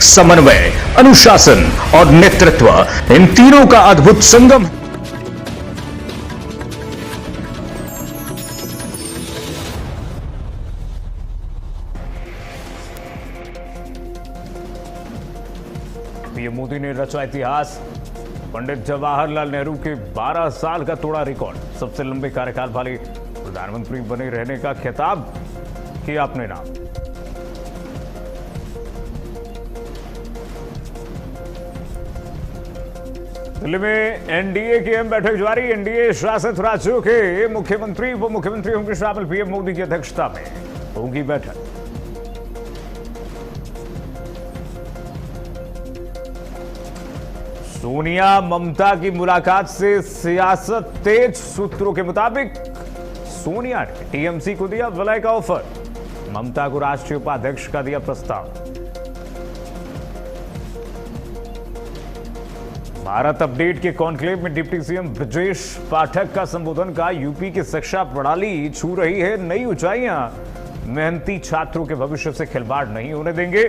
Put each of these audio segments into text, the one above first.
समन्वय, अनुशासन और नेतृत्व, इन तीनों का अद्भुत संगम। पीएम मोदी ने रचा इतिहास। पंडित जवाहरलाल नेहरू के 12 साल का तोड़ा रिकॉर्ड। सबसे लंबे कार्यकाल वाले प्रधानमंत्री बने रहने का खिताब किया अपने नाम। दिल्ली में एनडीए की अहम बैठक जारी। एनडीए शासित राज्यों के मुख्यमंत्री व मुख्यमंत्री होंगे शामिल। पीएम मोदी की अध्यक्षता में होगी बैठक। सोनिया ममता की मुलाकात से सियासत तेज। सूत्रों के मुताबिक सोनिया ने टीएमसी को दिया विलय का ऑफर। ममता को राष्ट्रीय उपाध्यक्ष का दिया प्रस्ताव। भारत अपडेट के कॉन्क्लेव में डिप्टी सीएम ब्रजेश पाठक का संबोधन का। यूपी की शिक्षा प्रणाली छू रही है नई ऊंचाइयां। मेहनती छात्रों के भविष्य से खिलवाड़ नहीं होने देंगे।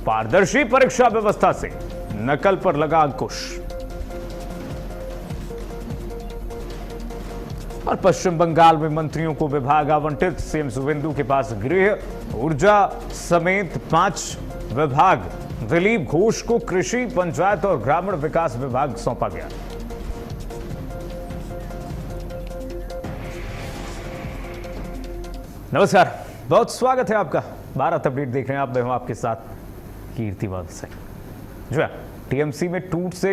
पारदर्शी परीक्षा व्यवस्था से नकल पर लगा अंकुश। और पश्चिम बंगाल में मंत्रियों को विभाग आवंटित। सीएम शुवेंदु के पास गृह, ऊर्जा समेत 5 विभाग। दिलीप घोष को कृषि, पंचायत और ग्रामीण विकास विभाग सौंपा गया। नमस्कार, बहुत स्वागत है आपका। भारत अपडेट देख रहे हैं आप। मैं हूं आपके साथ कीर्तिमान सिंह। जो है टीएमसी में टूट से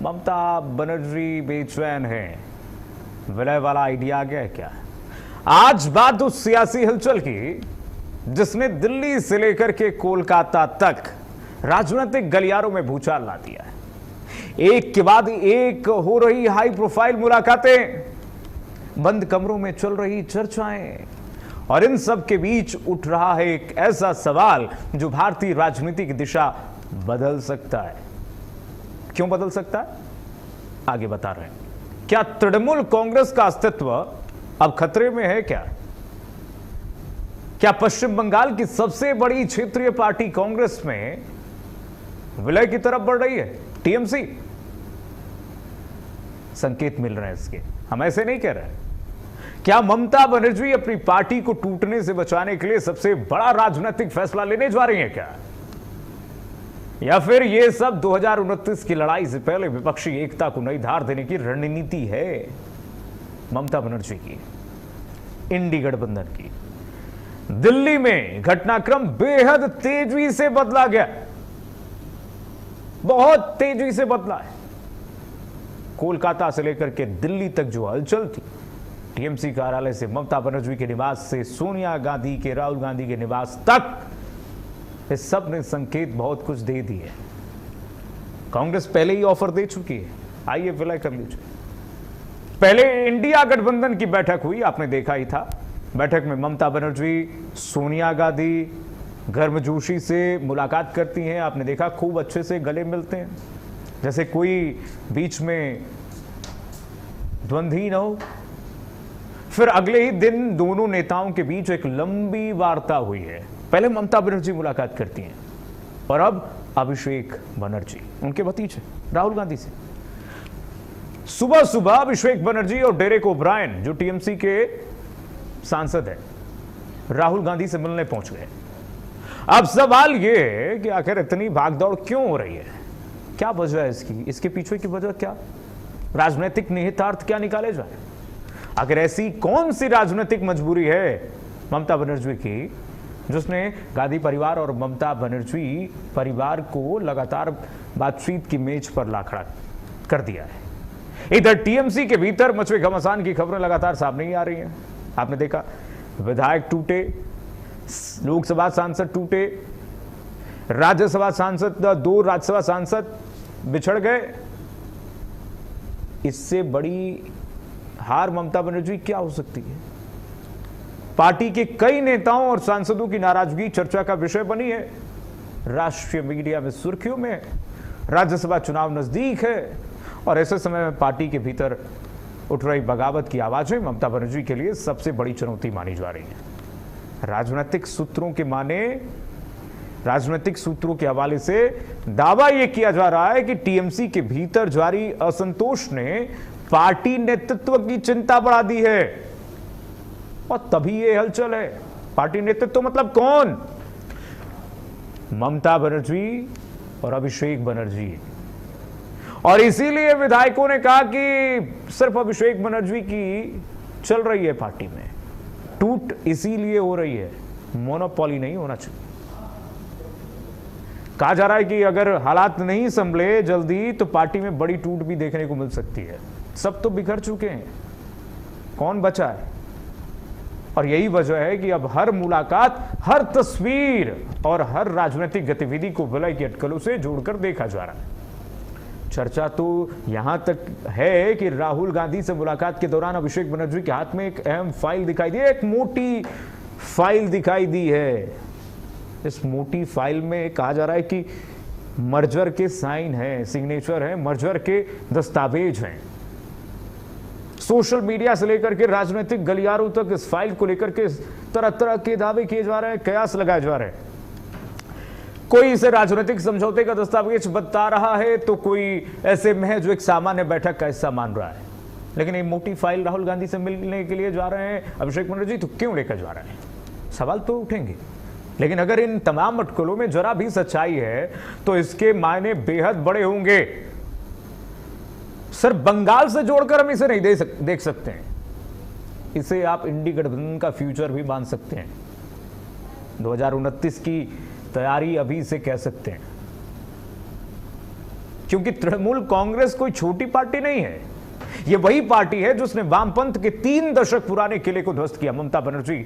ममता बनर्जी बेचैन है। विलय वाला आइडिया आ गया है क्या? आज बात उस सियासी हलचल की जिसने दिल्ली से लेकर के कोलकाता तक राजनीतिक गलियारों में भूचाल ला दिया है। एक के बाद एक हो रही हाई प्रोफाइल मुलाकातें, बंद कमरों में चल रही चर्चाएं, और इन सब के बीच उठ रहा है एक ऐसा सवाल जो भारतीय राजनीति की दिशा बदल सकता है। क्यों बदल सकता है, आगे बता रहे हैं। क्या तृणमूल कांग्रेस का अस्तित्व अब खतरे में है क्या? क्या पश्चिम बंगाल की सबसे बड़ी क्षेत्रीय पार्टी कांग्रेस में विलय की तरफ बढ़ रही है टीएमसी? संकेत मिल रहे हैं इसके, हम ऐसे नहीं कह रहे हैं। क्या ममता बनर्जी अपनी पार्टी को टूटने से बचाने के लिए सबसे बड़ा राजनीतिक फैसला लेने जा रही है क्या? या फिर यह सब 2029 की लड़ाई से पहले विपक्षी एकता को नई धार देने की रणनीति है ममता बनर्जी की, इंडी गठबंधन की? दिल्ली में घटनाक्रम बेहद तेजी से बदला गया, बहुत तेजी से बदला है। कोलकाता से लेकर के दिल्ली तक जो हलचल थी, टीएमसी कार्यालय से ममता बनर्जी के निवास से सोनिया गांधी के, राहुल गांधी के निवास तक, इस सब ने संकेत बहुत कुछ दे दिए। कांग्रेस पहले ही ऑफर दे चुकी है, आइए विलय कर लीजिए। पहले इंडिया गठबंधन की बैठक हुई, आपने देखा ही था। बैठक में ममता बनर्जी, सोनिया गांधी गर्मजोशी से मुलाकात करती हैं। आपने देखा खूब अच्छे से गले मिलते हैं, जैसे कोई बीच में द्वंद्व ही न हो। फिर अगले ही दिन दोनों नेताओं के बीच एक लंबी वार्ता हुई है। पहले ममता बनर्जी मुलाकात करती हैं और अब अभिषेक बनर्जी, उनके भतीजे राहुल गांधी से। सुबह सुबह अभिषेक बनर्जी और डेरेक ओब्रायन, जो टीएमसी के सांसद हैं, राहुल गांधी से मिलने पहुंच गए। अब सवाल यह है कि आखिर इतनी भागदौड़ क्यों हो रही है? क्या वजह है इसकी? इसके पीछे की वजह क्या? राजनीतिक निहितार्थ क्या निकाले जाए? आखिर ऐसी कौन सी राजनीतिक मजबूरी है ममता बनर्जी की जिसने गांधी परिवार और ममता बनर्जी परिवार को लगातार बातचीत की मेज पर ला खड़ा कर दिया है? इधर टीएमसी के भीतर मचे घमासान की खबरें लगातार सामने ही आ रही हैं। आपने देखा विधायक टूटे, लोकसभा सांसद टूटे, राज्यसभा सांसद, 2 राज्यसभा सांसद बिछड़ गए। इससे बड़ी हार ममता बनर्जी क्या हो सकती है? पार्टी के कई नेताओं और सांसदों की नाराजगी चर्चा का विषय बनी है। राष्ट्रीय मीडिया में सुर्खियों में। राज्यसभा चुनाव नजदीक है और ऐसे समय में पार्टी के भीतर उठ रही बगावत की आवाजें ममता बनर्जी के लिए सबसे बड़ी चुनौती मानी जा रही है। राजनीतिक सूत्रों के माने राजनीतिक सूत्रों के हवाले से दावा यह किया जा रहा है कि टीएमसी के भीतर जारी असंतोष ने पार्टी नेतृत्व की चिंता बढ़ा दी है और तभी यह हलचल है। पार्टी नेतृत्व मतलब कौन? ममता बनर्जी और अभिषेक बनर्जी। और इसीलिए विधायकों ने कहा कि सिर्फ अभिषेक बनर्जी की चल रही है पार्टी में, टूट इसीलिए हो रही है, मोनोपोली नहीं होना चाहिए। कहा जा रहा है कि अगर हालात नहीं संभले जल्दी तो पार्टी में बड़ी टूट भी देखने को मिल सकती है। सब तो बिखर चुके हैं, कौन बचा है? और यही वजह है कि अब हर मुलाकात, हर तस्वीर और हर राजनीतिक गतिविधि को विलय की अटकलों से जोड़कर देखा जा रहा है। चर्चा तो यहां तक है कि राहुल गांधी से मुलाकात के दौरान अभिषेक बनर्जी के हाथ में एक अहम फाइल दिखाई दी है, एक मोटी फाइल दिखाई दी है। इस मोटी फाइल में कहा जा रहा है कि मर्जर के साइन हैं, सिग्नेचर हैं, मर्जर के दस्तावेज हैं। सोशल मीडिया से लेकर के राजनीतिक गलियारों तक इस फाइल को लेकर के तरह तरह के दावे किए जा रहे हैं, कयास लगाए जा रहे हैं। कोई इसे राजनीतिक समझौते का दस्तावेज बता रहा है तो कोई ऐसे में है जो एक सामान्य बैठक का हिस्सा मान रहा है। लेकिन ये मोटी फाइल राहुल गांधी से मिलने के लिए जा रहे हैं अभिषेक बनर्जी, तो क्यों लेकर जा रहे हैं? सवाल तो उठेंगे। लेकिन अगर इन तमाम अटकलों में जरा भी सच्चाई है तो इसके मायने बेहद बड़े होंगे। सिर्फ बंगाल से जोड़कर हम इसे नहीं देख सकते हैं, इसे आप इंडी गठबंधन का फ्यूचर भी मान सकते हैं। 2029 की तैयारी अभी से कह सकते हैं, क्योंकि तृणमूल कांग्रेस कोई छोटी पार्टी नहीं है। यह वही पार्टी है जिसने वामपंथ के 3 दशक पुराने किले को ध्वस्त किया। ममता बनर्जी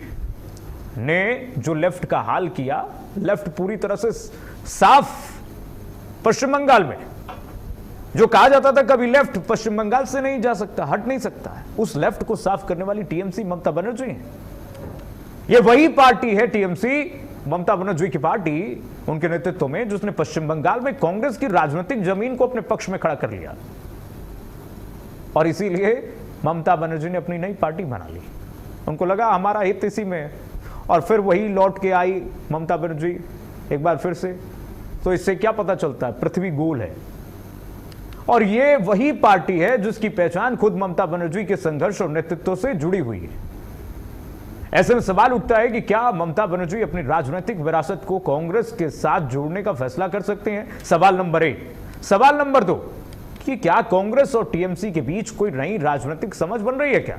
ने जो लेफ्ट का हाल किया, लेफ्ट पूरी तरह से साफ पश्चिम बंगाल में, जो कहा जाता था कभी लेफ्ट पश्चिम बंगाल से नहीं जा सकता, हट नहीं सकता है, उस लेफ्ट को साफ करने वाली टीएमसी ममता बनर्जी है। यह वही पार्टी है टीएमसी, ममता बनर्जी की पार्टी, उनके नेतृत्व में, जिसने पश्चिम बंगाल में कांग्रेस की राजनीतिक जमीन को अपने पक्ष में खड़ा कर लिया। और इसीलिए ममता बनर्जी ने अपनी नई पार्टी बना ली। उनको लगा हमारा हित इसी में है, और फिर वही लौट के आई ममता बनर्जी एक बार फिर से। तो इससे क्या पता चलता है? पृथ्वी गोल है। और यह वही पार्टी है जिसकी पहचान खुद ममता बनर्जी के संघर्ष और नेतृत्व से जुड़ी हुई है। ऐसे में सवाल उठता है कि क्या ममता बनर्जी अपनी राजनीतिक विरासत को कांग्रेस के साथ जोड़ने का फैसला कर सकते हैं? सवाल नंबर 1। सवाल नंबर 2 कि क्या कांग्रेस और टीएमसी के बीच कोई नई राजनीतिक समझ बन रही है क्या?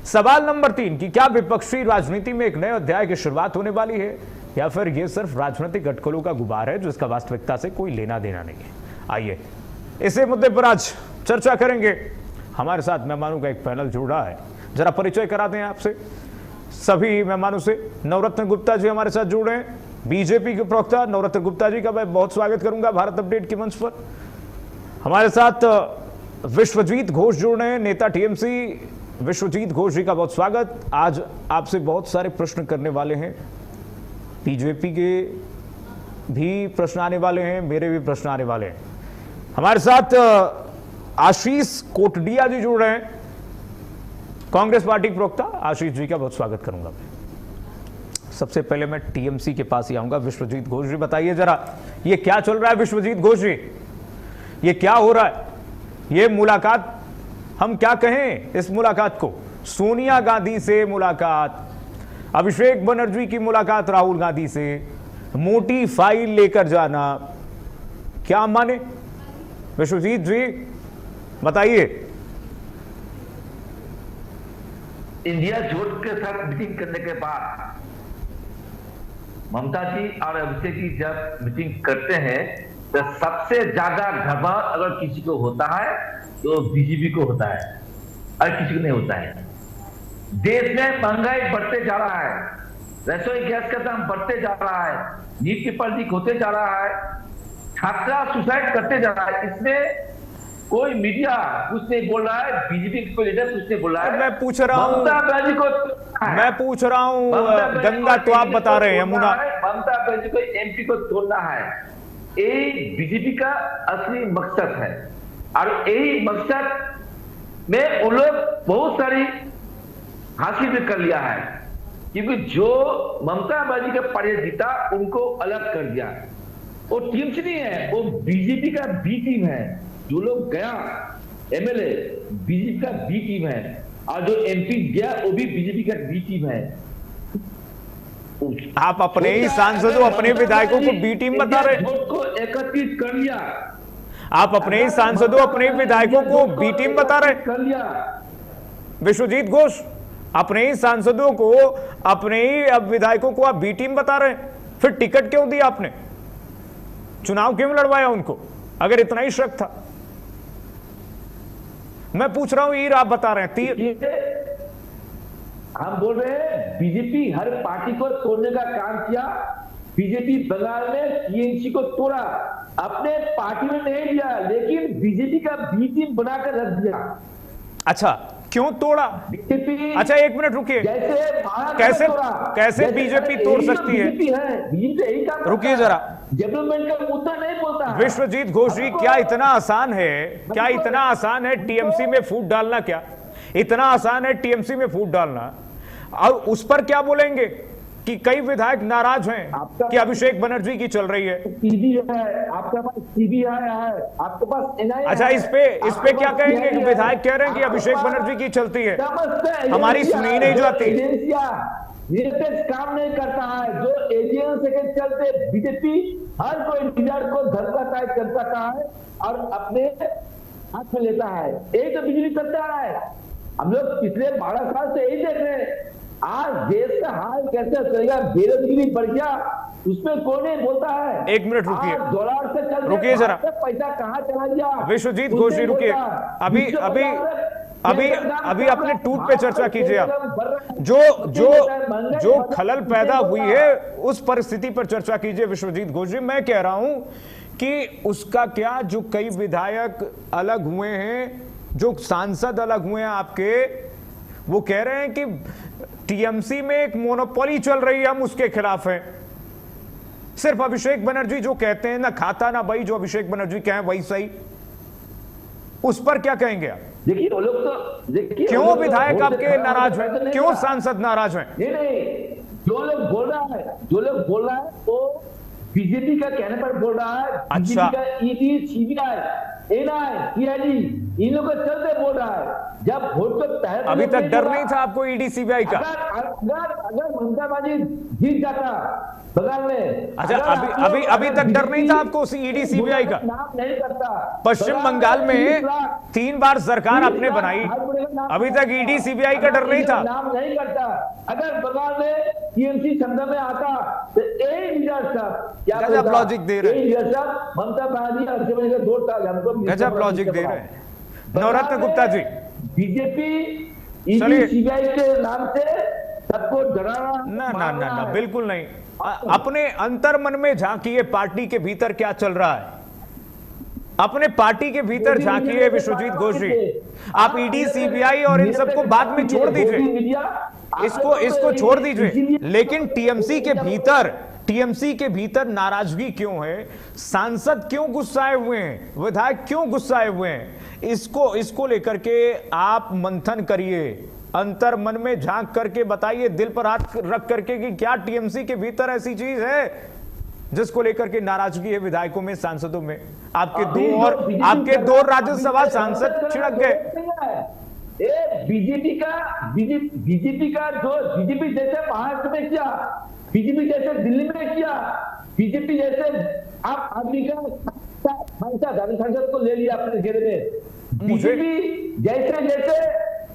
सवाल नंबर 3 कि क्या विपक्षी राजनीति में एक नए अध्याय की शुरुआत होने वाली है, या फिर यह सिर्फ राजनीतिक अटकलों का गुबार है जिसका वास्तविकता से कोई लेना देना नहीं है? आइए इसी मुद्दे पर आज चर्चा करेंगे। हमारे साथ मेहमानों का एक पैनल जुड़ा है, जरा परिचय करा दें आपसे सभी मेहमानों से। नवरत्न गुप्ता जी हमारे साथ जुड़ रहे हैं, बीजेपी के प्रवक्ता नवरत्न गुप्ता जी का मैं बहुत स्वागत करूंगा भारत अपडेट के मंच पर। हमारे साथ विश्वजीत घोष जुड़ रहे हैं, नेता टीएमसी। विश्वजीत घोष जी का बहुत स्वागत। आज आपसे बहुत सारे प्रश्न करने वाले हैं, बीजेपी के भी प्रश्न आने वाले हैं, मेरे भी प्रश्न आने वाले हैं। हमारे साथ आशीष कोटडिया जी जुड़ रहे हैं, कांग्रेस पार्टी प्रवक्ता। आशीष जी का बहुत स्वागत करूंगा। सबसे पहले मैं टीएमसी के पास ही आऊंगा। विश्वजीत घोष जी बताइए जरा, ये क्या चल रहा है? विश्वजीत घोष जी, ये क्या हो रहा है? ये मुलाकात, हम क्या कहें इस मुलाकात को? सोनिया गांधी से मुलाकात, अभिषेक बनर्जी की मुलाकात राहुल गांधी से, मोटी फाइल लेकर जाना, क्या माने? विश्वजीत जी बताइए। इंडिया जोट के साथ मीटिंग करने के बाद ममता जी और अभिषेक जी जब मीटिंग करते हैं तो सबसे ज्यादा घबराहट अगर किसी को होता है तो बीजेपी को होता है, और किसी को नहीं होता है। देश में महंगाई बढ़ते जा रहा है, रसोई गैस का दाम बढ़ते जा रहा है, नीट पेपर लीक होते जा रहा है, छात्रा सुसाइड करते जा रहा है। इसमें कोई मीडिया कुछ नहीं बोल रहा है, बीजेपी को लीडर कुछ नहीं बोल रहा है। मैं पूछ रहा हूं, ममता बनर्जी को गंगा तो आप बता रहे हैं, यमुना। ममता बनर्जी को एमपी को तोड़ना है, यही बीजेपी का असली मकसद है। और यही मकसद में उन लोग बहुत सारी हासिल भी कर लिया है। क्योंकि जो ममता बनर्जी का पार्टी जीता उनको अलग कर दिया। वो टीम से नहीं है, वो बीजेपी का बी टीम है। जो लोग गया एमएलए बीजेपी का बी टीम है, और जो एमपी गया वो भी बीजेपी का बी टीम है। आप अपने ही सांसदों, अपने विधायकों को बी टीम बता रहे हैं। वोट को एकत्रित कर लिया। आप अपने ही सांसदों, अपने ही विधायकों को बी टीम बता रहे हैं। कर लिया विश्वजीत घोष, अपने ही सांसदों को, अपने ही विधायकों को आप बी टीम बता रहे हैं। फिर टिकट क्यों दिया आपने? चुनाव क्यों लड़वाया उनको, अगर इतना ही शक था? मैं पूछ रहा हूं, ईर आप बता रहे हैं। हम बोल रहे हैं बीजेपी हर पार्टी को तोड़ने का काम किया। बीजेपी बंगाल में टीएमसी को तोड़ा, अपने पार्टी में नहीं लिया, लेकिन बीजेपी का बी टीम बनाकर रख दिया। अच्छा, क्यों तोड़ा? बीजेपी, अच्छा एक मिनट रुकिए, कैसे बीजेपी तोड़ सकती है? रुकिए जरा, डेवलपमेंट का मुद्दा नहीं बोलता है। विश्वजीत घोष जी, क्या इतना आसान है, क्या इतना आसान है टीएमसी में फूट डालना? क्या इतना आसान है टीएमसी में फूट डालना? और उस पर क्या बोलेंगे कि कई विधायक नाराज हैं कि अभिषेक बनर्जी की चल रही है। सीबीआई है, आपके पास सीबीआई है, आपके पास एनआईए। अच्छा, इस पे क्या कहेंगे कि विधायक कह रहे हैं कि अभिषेक बनर्जी की चलती है, हमारी सुनी नहीं जाती। निरपेक्ष काम नहीं करता है, जो एजेंसी के चलते बीजेपी हर कोई लीडर को धरता है और अपने हाथ में लेता है। यही तो बीजेपी करता रहा है। हम लोग पिछले 12 साल से यही देख रहे हैं। आज देश का हाल कैसे चलेगा, बेरोजगारी बढ़ गया, उसमें कौन नहीं बोलता है। एक मिनट रुकिए, डॉलर से चल रुकिए जरा, पैसा कहाँ चला गया? विश्वजीत घोष जी रुकिए, अभी अपने टूट पे चर्चा कीजिए। आप जो खलल पैदा हुई है उस परिस्थिति पर चर्चा कीजिए। विश्वजीत घोष जी, मैं कह रहा हूं कि उसका क्या, जो कई विधायक अलग हुए हैं, जो सांसद अलग हुए हैं आपके, वो कह रहे हैं कि टीएमसी में एक मोनोपोली चल रही है, हम उसके खिलाफ हैं। सिर्फ अभिषेक बनर्जी जो कहते हैं, ना खाता ना भाई, जो अभिषेक बनर्जी कहें वही सही। उस पर क्या कहेंगे आप? देखिए वो लोग तो देखिए, क्यों विधायक आपके नाराज हैं, क्यों सांसद नाराज हैं? नहीं, जो लोग बोल रहा है वो बीजेपी का कहने पर बोल रहा है। अच्छा, ईडी, सीबीआई, एनआई, सीआईडी, इन लोगों के चलते बोल रहा है। जब वोट तो पहले अभी तक डर नहीं था आपको ईडी सीबीआई का? अगर ममता बनर्जी जीत जाता बंगाल में, अच्छा, अभी तक डर नहीं था आपको ईडी सीबीआई का? नाम नहीं करता। पश्चिम बंगाल में 3 बार सरकार आपने बनाई, अभी तक ईडी सीबीआई का डर नहीं था? नाम नहीं करता। अगर बंगाल में टीएमसी क्षमता में आता तो यही लीडर साहब क्या गजब लॉजिक दे रहे हैं, ममता बनर्जी और 2 साल हमको गजब लॉजिक दे रहे हैं। नवरत्न Gupta ji, BJP ED CBI के नाम से सबको डराना ना, बिल्कुल नहीं। अपने अंतर मन में झांकिए, पार्टी के भीतर क्या चल रहा है, अपने पार्टी के भीतर झांकिए। विश्वजीत घोष जी, आप ईडी सीबीआई और इन सबको बाद में छोड़ दीजिए, इसको छोड़ दीजिए, लेकिन टीएमसी के भीतर नाराजगी क्यों है? सांसद क्यों गुस्साए हुए हैं, विधायक क्यों गुस्साए हुए हैं? इसको लेकर के आप मंथन करिए, अंतर मन में झांक करके बताइए, दिल पर हाथ रख करके, कि क्या टीएमसी के भीतर ऐसी चीज है जिसको लेकर के नाराजगी है विधायकों में, सांसदों में? आपके दो राज्यसभा सांसद छिड़क गए। बीजेपी का जो बीजेपी जैसे महाराष्ट्र में किया, बीजेपी जैसे दिल्ली में किया, बीजेपी जैसे आप आदमी का सांसद को ले लिया अपने घेरे में। बीजेपी जैसे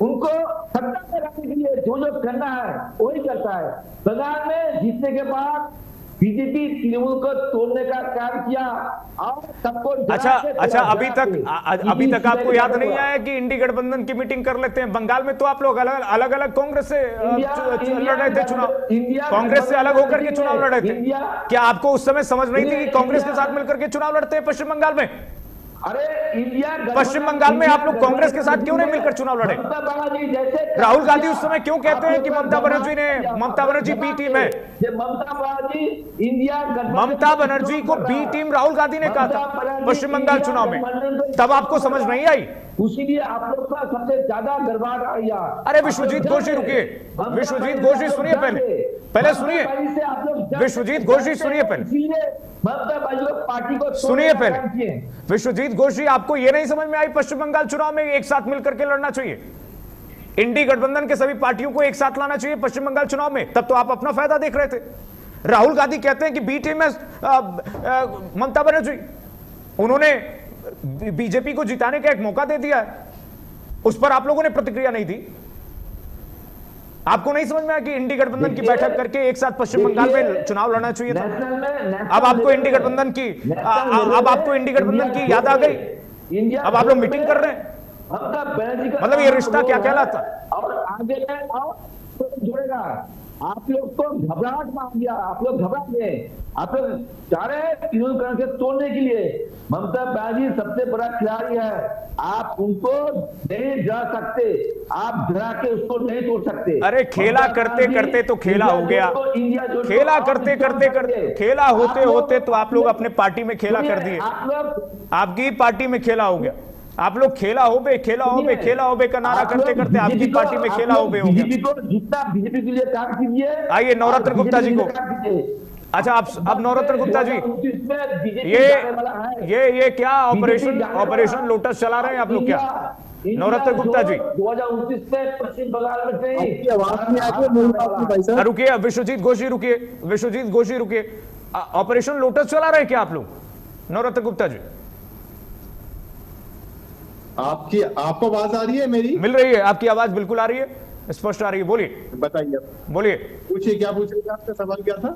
उनको सत्ता में रखने के लिए जो करना है वही करता है। बंगाल में जीतने के बाद बीजेपी तृणमूल को तोड़ने का काम किया और सबको। अच्छा, अभी तक आपको याद नहीं आया कि इंडी गठबंधन की मीटिंग कर लेते हैं? बंगाल में तो आप लोग अलग अलग कांग्रेस से लड़ रहे थे चुनाव, कांग्रेस से अलग होकर के चुनाव लड़ रहे थे। क्या आपको उस समय समझ नहीं थी कि कांग्रेस के साथ मिलकर के चुनाव लड़ते हैं पश्चिम बंगाल में? अरे इंडिया पश्चिम बंगाल में आप लोग कांग्रेस के साथ क्यों नहीं मिलकर चुनाव लड़े? ममता बनर्जी जैसे राहुल गांधी उस समय क्यों कहते हैं कि ममता बनर्जी बी टीम है? ममता बनर्जी इंडिया ममता बनर्जी को बी टीम राहुल गांधी ने कहा था पश्चिम बंगाल चुनाव में, तब आपको समझ नहीं आई? उसीलिए आप लोग का सबसे ज्यादा गर्वाट आया। अरे विश्वजीत घोष जी रुकिए, विश्वजीत घोष जी सुनिए, पहले सुनिए, विश्वजीत घोष जी सुनिए, पहले पार्टी को सुनिए, पहले विश्वजीत घोष जी, आपको यह नहीं समझ में आई पश्चिम बंगाल चुनाव में एक साथ मिलकर के लड़ना चाहिए? इंडी गठबंधन के सभी पार्टियों को एक साथ लाना चाहिए पश्चिम बंगाल चुनाव में, तब तो आप अपना फायदा देख रहे थे। राहुल गांधी कहते हैं कि बी टीम में ममता बनर्जी, उन्होंने बीजेपी को जिताने का एक मौका दे दिया है, उस पर आप लोगों ने प्रतिक्रिया नहीं दी। आपको नहीं समझ में आया कि इंडी गठबंधन की बैठक करके एक साथ पश्चिम बंगाल में चुनाव लड़ना चाहिए था? अब आपको इंडी गठबंधन की याद आ गई? अब आप लोग मीटिंग कर रहे हैं? मतलब ये रिश्ता क्या कहलाता? और आगे जुड़ेगा। आप लोग तो घबराहट मान गया, आप लोग घबरा गए, आप लोग चाह रहे हैं तृणमूल कांग्रेस को तोड़ने के लिए। ममता बनर्जी सबसे बड़ा खिलाड़ी है, आप उनको नहीं जा सकते, आप गिरा के उसको नहीं तोड़ सकते। अरे खेला करते करते तो खेला हो गया, खेला करते करते खेला होते होते तो आप लोग अपने पार्टी में खेला कर दिए, आपकी पार्टी में खेला हो गया। आप लोग खेला हो बे का नारा करते करते आपकी पार्टी में खेला हो बे हो गया। जितना बीजेपी के लिए काम कीजिए। आइए नवरत्न गुप्ता जी को। अच्छा, अब नवरत्न गुप्ता जी, ये क्या ऑपरेशन लोटस चला रहे हैं आप लोग क्या? नवरत्न गुप्ता जी 2029 में पश्चिम बंगाल में रुकिए, विश्वजीत घोष जी रुकिए, ऑपरेशन लोटस चला रहे हैं क्या आप लोग? नवरत्न गुप्ता जी, आपको आवाज आ रही है मेरी? मिल रही है, आपकी आवाज बिल्कुल आ रही है, स्पष्ट आ रही है। बोलिए, बताइए, बोलिए, पूछिए, क्या पूछ रहे थे? आपका सवाल क्या था?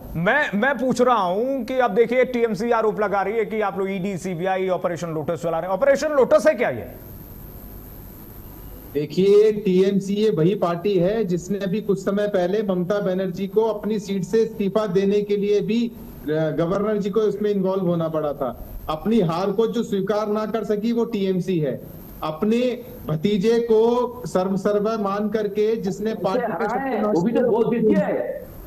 मैं पूछ रहा हूं कि अब देखिए टीएमसी आरोप लगा रही है कि आप लोग ईडी सीबीआई ऑपरेशन लोटस चला रहे हैं। ऑपरेशन लोटस है क्या ये? देखिए, टीएमसी ये वही पार्टी है जिसने अभी कुछ समय पहले ममता बनर्जी को अपनी सीट से इस्तीफा देने के लिए भी गवर्नर जी को इसमें इन्वॉल्व होना पड़ा था। अपनी हार को जो स्वीकार ना कर सकी वो टीएमसी है। अपने भतीजे को सर्व मान करके जिसने पार्टी वो भी तो बोल दीजिए,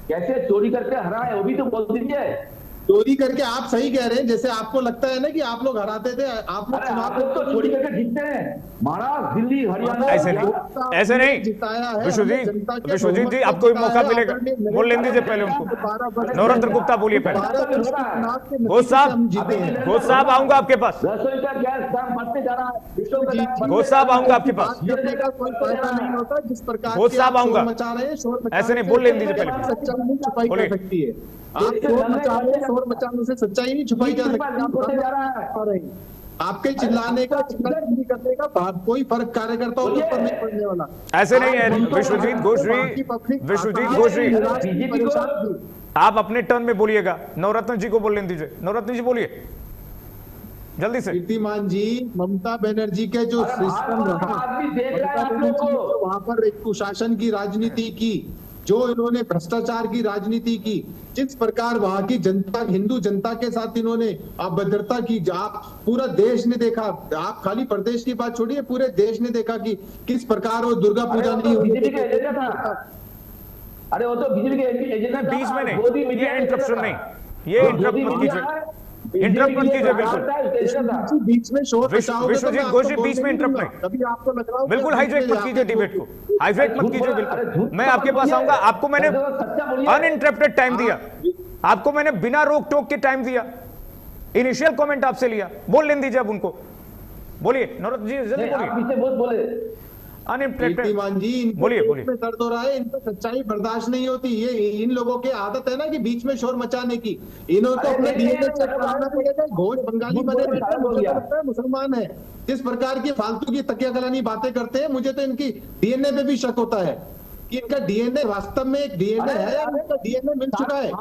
कैसे चोरी करके हरा है वो भी तो बोल दीजिए। चोरी करके आप सही कह रहे हैं, जैसे आपको लगता है ना कि आप लोग हराते थे, आप लोग चुनाव तो चोरी करके जीतते हैं। महाराष्ट्र, दिल्ली, हरियाणा, ऐसे नहीं जिताया है। विश्वजीत जी, आपको भी मौका मिलेगा, बोल लेने दीजिए पहले उनको। नवरत्न गुप्ता बोलिए पहले। घोष साहब आऊंगा आपके पास, रसोई का गैस दाम बढ़ते जा रहा है। घोष साहब आऊंगा आपके पास, कोई फायदा नहीं होता। जिस प्रकार घोष साहब आऊंगा, मचा रहे हैं, ऐसे नहीं, बोल लेने दीजिए पहले। सच्चाई नहीं छुपाई जा सकती है। आप शोर मचा रहे हैं, शोर मचाने से सच्चाई नहीं छुपाई जा सकती। आपके चिल्लाने का चिल्लाने करने का कोई फर्क कार्यकर्ताओं के ऊपर नहीं पड़ने वाला। ऐसे नहीं है विश्वजीत घोष जी, आप अपने टर्न में बोलिएगा। नवरत्न जी को बोलने दीजिए। नवरत्न जी बोलिए जल्दी से। कीर्तिमान जी, ममता बनर्जी के जो सिस्टम रहा, वहां पर एक कुशासन की राजनीति की, जो इन्होंने भ्रष्टाचार की राजनीति की, जिस प्रकार वहां की जनता, हिंदू जनता के साथ इन्होंने अभद्रता की, आप पूरा देश ने देखा। आप खाली प्रदेश की बात छोड़िए, पूरे देश ने देखा कि किस प्रकार वो दुर्गा पूजा नहीं हुई। अरे वो तो बीजेपी के एजेंडा बीच में नहीं, ये इंटरप्शन नहीं, ये इंटरप्ट मत कीजिए, इंटरप्ट मत कीजिए बिल्कुल। बीच में शोर विश्वजीत घोष जी, बीच में इंटरप्ट नहीं, कभी आपको लग रहा हो बिल्कुल हाईजैक मत कीजिए डिबेट को, हाईजैक मत कीजिए बिल्कुल। मैं आपके पास आऊंगा, आपको मैंने अनइंटरप्टेड टाइम दिया, आपको मैंने बिना रोक टोक के टाइम दिया, इनिशियल कमेंट आपसे लिया, बोल लेने दीजिए अब उनको। बोलिए नवरत्न जी, जल्दी बोलिए। कीर्तिमान जी, बोलिए में दर्द हो रहा है, इनको सच्चाई बर्दाश्त नहीं होती। ये इन लोगों की आदत है ना कि बीच में शोर मचाने की। इन्होंने तो अपने डीएनए चेक कराना पड़ेगा। घोष बंगाली बने रहते हैं, मुझे लगता है मुसलमान है। जिस प्रकार की फालतू की तकिया कलानी बातें करते हैं, मुझे तो इनकी डीएनए पे भी शक होता है कि इनका डीएनए वास्तव में एक डीएनए है या इनका डीएनए मिल चुका है।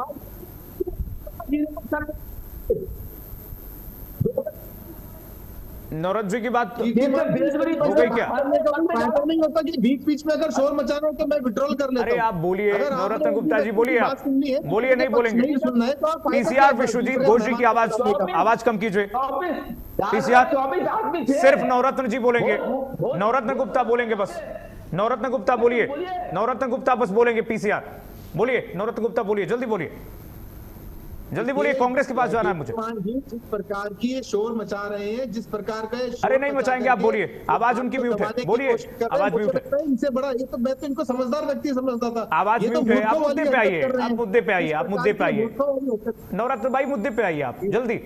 नवरत्न जी की बात हो ये गई क्या? फायदा नहीं होता कि बीच बीच में अगर शोर मचाना हो तो मैं विड्रॉल कर लेता अरे हूं। आप बोलिए, अगर आपने नवरत्न गुप्ता जी बोलिए, बात आप सुननी है, बोलिए, नहीं बोलेंगे। नहीं सुनना है तो आप पीसीआर विश्वजीत घोष जी की आवाज कम कीजिए। पीसीआर सिर्फ नवरत्न जी बोलेंगे, नवरत्न गुप्ता बोलेंगे बस। नवरत्न गुप्ता बोलिए, नवरत्न गुप्ता बस बोलेंगे। पीसीआर बोलिए, नवरत्न गुप्ता बोलिए, जल्दी बोलिए, जल्दी बोलिए। कांग्रेस के पास जाना है मुझे। जिस प्रकार की ये शोर मचा रहे हैं, जिस प्रकार का अरे नहीं मचाएंगे, आप बोलिए, आवाज उनकी म्यूट है, बोलिए, आवाज म्यूट है। इनसे बड़ा ये तो मैं तो इनको समझदार व्यक्ति समझता था। आवाज म्यूट है, आप मुद्दे पे आइए, आप मुद्दे पे आइए, आप मुद्दे पे आइए। नवरत्न भाई मुद्दे पे आइए आप, जल्दी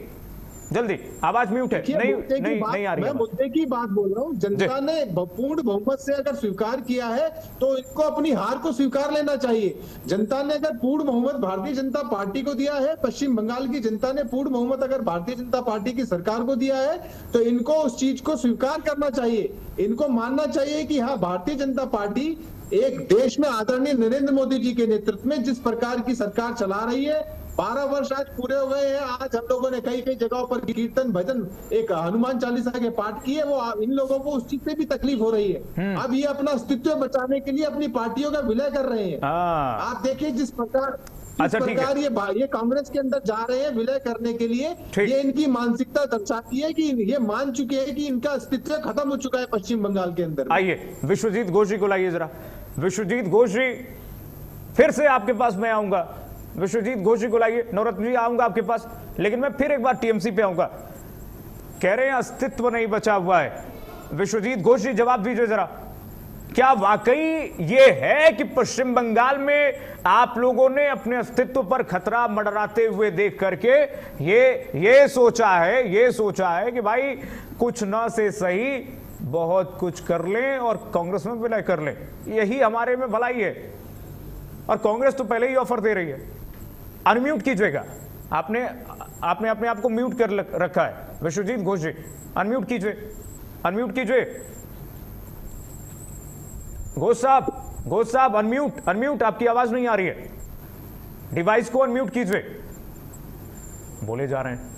जल्दी। आवाज म्यूट है, नहीं आ रही। मैं मुद्दे की बात बोल रहा हूँ। जनता ने पूर्ण बहुमत से अगर स्वीकार किया है तो इनको अपनी हार को स्वीकार लेना चाहिए। जनता ने अगर पूर्ण बहुमत भारतीय जनता पार्टी को दिया है, पश्चिम बंगाल की जनता ने पूर्ण बहुमत अगर भारतीय जनता पार्टी की सरकार को दिया है, तो इनको उस चीज को स्वीकार करना चाहिए। इनको मानना चाहिए कि हाँ, भारतीय जनता पार्टी एक देश में आदरणीय नरेंद्र मोदी जी के नेतृत्व में जिस प्रकार की सरकार चला रही है, 12 वर्ष आज पूरे हो गए हैं। आज हम लोगों ने कई कई जगहों पर कीर्तन भजन, एक हनुमान चालीसा के पाठ किए। वो इन लोगों को उस चीज से भी तकलीफ हो रही है। अब ये अपना अस्तित्व बचाने के लिए अपनी पार्टियों का विलय कर रहे हैं। आप देखिए जिस प्रकार ये कांग्रेस के अंदर जा रहे हैं विलय करने के लिए, ये इनकी मानसिकता दर्शाती है कि ये मान चुके हैं कि इनका अस्तित्व खत्म हो चुका है पश्चिम बंगाल के अंदर। आइए विश्वजीत घोष जी को लाइए जरा। विश्वजीत घोष जी, फिर से आपके पास मैं आऊंगा। विश्वजीत घोष जी को लाइए। नवरत्न जी आऊंगा आपके पास, लेकिन मैं फिर एक बार टीएमसी पे आऊंगा। कह रहे हैं अस्तित्व नहीं बचा हुआ है। विश्वजीत घोष जी जवाब दीजिए जरा, क्या वाकई ये है कि पश्चिम बंगाल में आप लोगों ने अपने अस्तित्व पर खतरा मंडराते हुए देख करके ये सोचा है कि भाई कुछ न से सही बहुत कुछ कर लें और कांग्रेस में विलय कर लें, यही हमारे में भलाई है? और कांग्रेस तो पहले ही ऑफर दे रही है। अनम्यूट कीजिएगा, आपने अपने आप को म्यूट कर रखा है। विश्वजीत घोष जी अनम्यूट कीजिए, अनम्यूट कीजिए। घोष साहब अनम्यूट, आपकी आवाज नहीं आ रही है। डिवाइस को अनम्यूट कीजिए। बोले जा रहे हैं।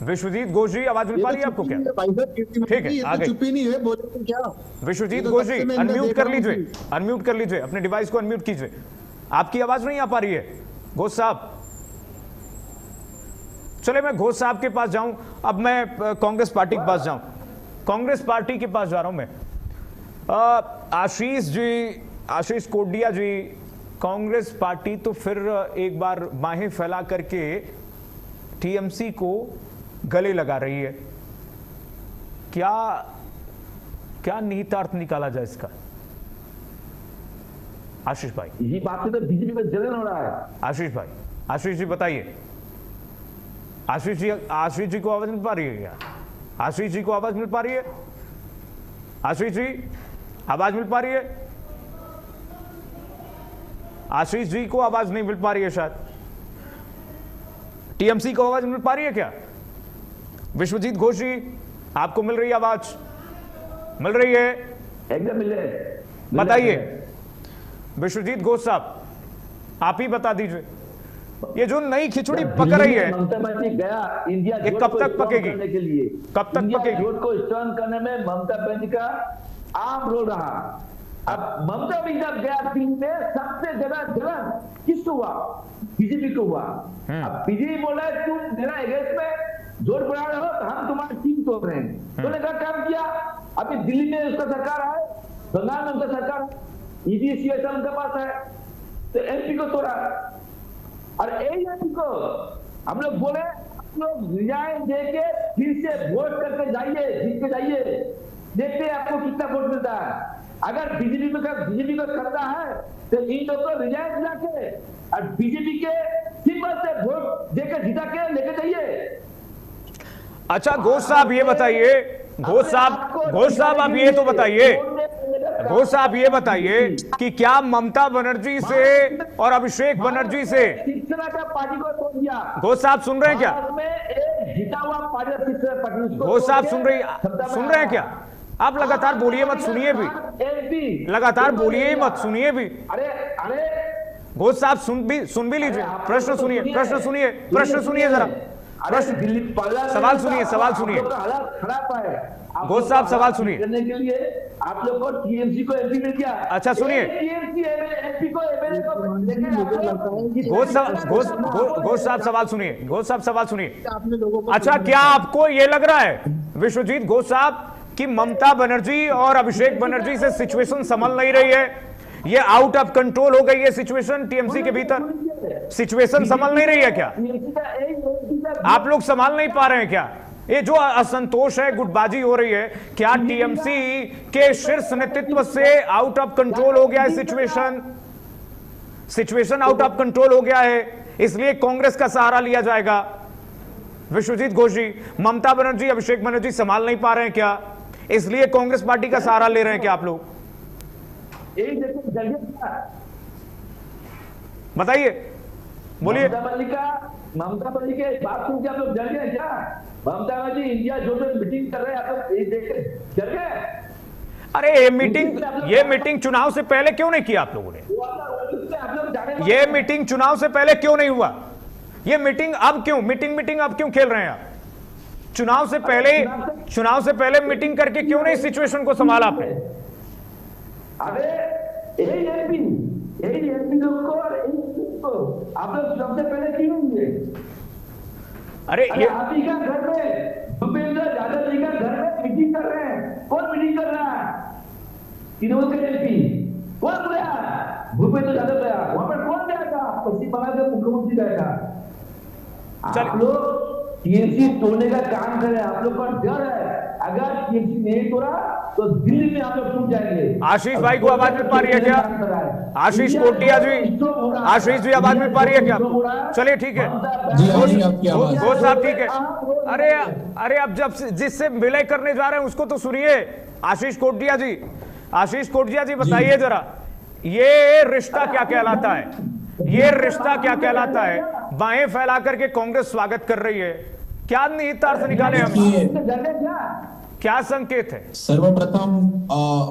विश्वजीत घोष जी आवाज मिल पा रही है आपको क्या? ठीक है, आ गई। चुप्पी नहीं है, बोले तो क्या? विश्वजीत घोष जी अनम्यूट कर लीजिए, अनम्यूट कर लीजिए, अपने डिवाइस को अनम्यूट कीजिए। आपकी आवाज नहीं आ पा रही है घोष साहब। चले मैं घोष साहब के पास जाऊं, अब मैं कांग्रेस पार्टी के पास जाऊं। कांग्रेस पार्टी के पास जा रहा हूं मैं। आशीष कोडिया जी, कांग्रेस पार्टी तो फिर एक बार बाहें फैला करके टीएमसी को गले लगा रही है। क्या निहितार्थ निकाला जाए इसका? आशीष भाई, यही बात से तो बीजेपी में जलन हो रहा है। आशीष भाई, आशीष जी बताइए। आशीष जी को आवाज मिल पा रही है क्या? आशीष जी को आवाज मिल पा रही है? आशीष जी आवाज मिल पा रही है? आशीष जी को आवाज नहीं मिल पा रही है शायद। टीएमसी को आवाज मिल पा रही है क्या? विश्वजीत घोष जी, आपको मिल रही है आवाज? मिल रही है? एकदम मिल रही है। बताइए विश्वजीत घोष साहब, आप ही बता दीजिए, ये जो नई खिचड़ी पक रही है ममता बनर्जी गया इंडिया ये कब तक पकेगी? के लिए कब तक पकेगी? जोट को स्ट्रांग करने में ममता बनर्जी का आम रोल रहा। अब ममता भी जब गया टीम में, सबसे ज्यादा जलन किसको हुआ? बीजेपी को हुआ। अब बीजेपी बोला तुम मेरा अगेंस्ट में जोर बढ़ा रहे हो तो हम तुम्हारी टीम तोड़ रहे हैं। तो क्या काम किया? अभी दिल्ली में उसका सरकार है, बंगाल में उसका सरकार, ईडीसीएस उनके पास है, तो एमपी को तोड़ा। और एमपी को हम लोग बोले आप लोग रिजाइन देके फिर से वोट करके जाइए, जीत के जाइए, देखते हैं आपको कितना वोट मिलता है। अगर बीजेपी को करता है तो इन लोग को रिजाइन दिला के और बीजेपी के सिंबल से वोट देकर जिता के लेके जाइए। अच्छा घोष साहब ये बताइए, घोष साहब आप ये तो बताइए, घोष साहब ये बताइए कि क्या ममता बनर्जी से और अभिषेक बनर्जी से शिवसेना का पार्टी को तोड़ दिया? घोष साहब सुन रहे हैं क्या? जीता हुआ पार्टी घोष साहब सुन रहे हैं क्या? आप लगातार बोलिए मत, सुनिए भी, लगातार बोलिए मत, सुनिए भी। अरे घोष साहब सुन भी लीजिए। प्रश्न सुनिए जरा, अरे दिल्ली पगला सवाल सुनिए, सवाल सुनिए। आप लोग का हालत खराब है। आप घोष लोग साहब, का सवाल हालत सुनिए। करने के लिए आप लोग को टीएमसी को एमपी ने दिया। अच्छा, सुनिए। टीएमसी एमपी को एमएलए को घोष साहब सवाल सुनिए, घोष साहब सवाल सुनिए। आपने लोगों को अच्छा, क्या आपको यह लग रहा है विश्वजीत घोष साहब कि ममता बनर्जी और अभिषेक बनर्जी से सिचुएशन संभल नहीं रही है, ये आउट ऑफ कंट्रोल हो गई है सिचुएशन टीएमसी के भीतर? सिचुएशन संभल नहीं रही है क्या? आप लोग संभाल नहीं पा रहे हैं क्या? ये जो असंतोष है, गुटबाजी हो रही है, क्या टीएमसी के शीर्ष नेतृत्व से आउट ऑफ कंट्रोल हो गया है situation? Situation out of control हो गया है, इसलिए कांग्रेस का सहारा लिया जाएगा। विश्वजीत घोष जी, ममता बनर्जी, अभिषेक बनर्जी संभाल नहीं पा रहे हैं क्या, इसलिए कांग्रेस पार्टी का सहारा ले रहे हैं क्या आप लोग? बताइए, बोलिए। ममता बनर्जी के बात सुन के आप लोग डर गए क्या? ममता बनर्जी इंडिया जोड़ो मीटिंग कर रहे हैं, आप लोग देख डर गए? अरे ये मीटिंग चुनाव से पहले क्यों नहीं किया आप लोगों ने? ये मीटिंग चुनाव से पहले क्यों नहीं हुआ? ये मीटिंग अब क्यों, मीटिंग अब क्यों खेल रहे हैं आप? चुनाव से पहले मीटिंग करके क्यों नहीं सिचुएशन को संभाला आपने? अरे यही एमपी लोग को और को आप लोग सबसे पहले क्यों होंगे? अरे ये आप ही का घर में भूपेंद्र यादव जी का घर में मीटिंग कर रहे हैं। कौन मीटिंग कर रहा है? तीनों के एमपी कौन गया? भूपेंद्र यादव गया। वहां पर कौन गया था? पश्चिम बंगाल के मुख्यमंत्री गया था। आप लोग टीएमसी तोड़ने का काम कर रहे हैं, आप लोग का डर है। अगर टीएमसी नहीं तोड़ा तो दिल्ली में आप लोग टूट जाएंगे। आशीष भाई को आवाज मिल पा रही है क्या? आशीष कोटिया जी, आशीष जी आवाज मिल पा रही है क्या? चलिए ठीक है, घोष साहब ठीक है। अरे अब जब जिससे विलय करने जा रहे हैं उसको तो सुनिए। आशीष कोटिया जी बताइए जरा, ये रिश्ता क्या कहलाता है? ये रिश्ता क्या कहलाता है? बाहें फैला करके कांग्रेस स्वागत कर रही है, क्या निहितार्थ निकाले हम? क्या संकेत है? सर्वप्रथम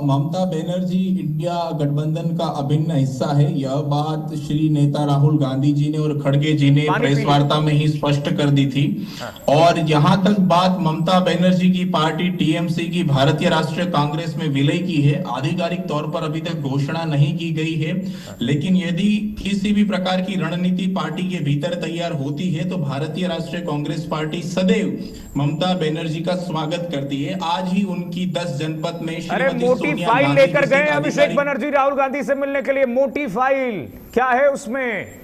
ममता बनर्जी इंडिया गठबंधन का अभिन्न हिस्सा है, यह बात श्री नेता राहुल गांधी जी ने और खड़गे जी ने प्रेस वार्ता में ही स्पष्ट कर दी थी। और यहां तक बात ममता बनर्जी की पार्टी टीएमसी की भारतीय राष्ट्रीय कांग्रेस में विलय की है, आधिकारिक तौर पर अभी तक घोषणा नहीं की गई है, लेकिन यदि किसी भी प्रकार की रणनीति पार्टी के भीतर तैयार होती है तो भारतीय राष्ट्रीय कांग्रेस पार्टी सदैव ममता बनर्जी का स्वागत करती है। आज ही उनकी 10 जनपद में मोटी फाइल लेकर गए अभिषेक बनर्जी राहुल गांधी से मिलने के लिए। मोटी फाइल क्या है उसमें?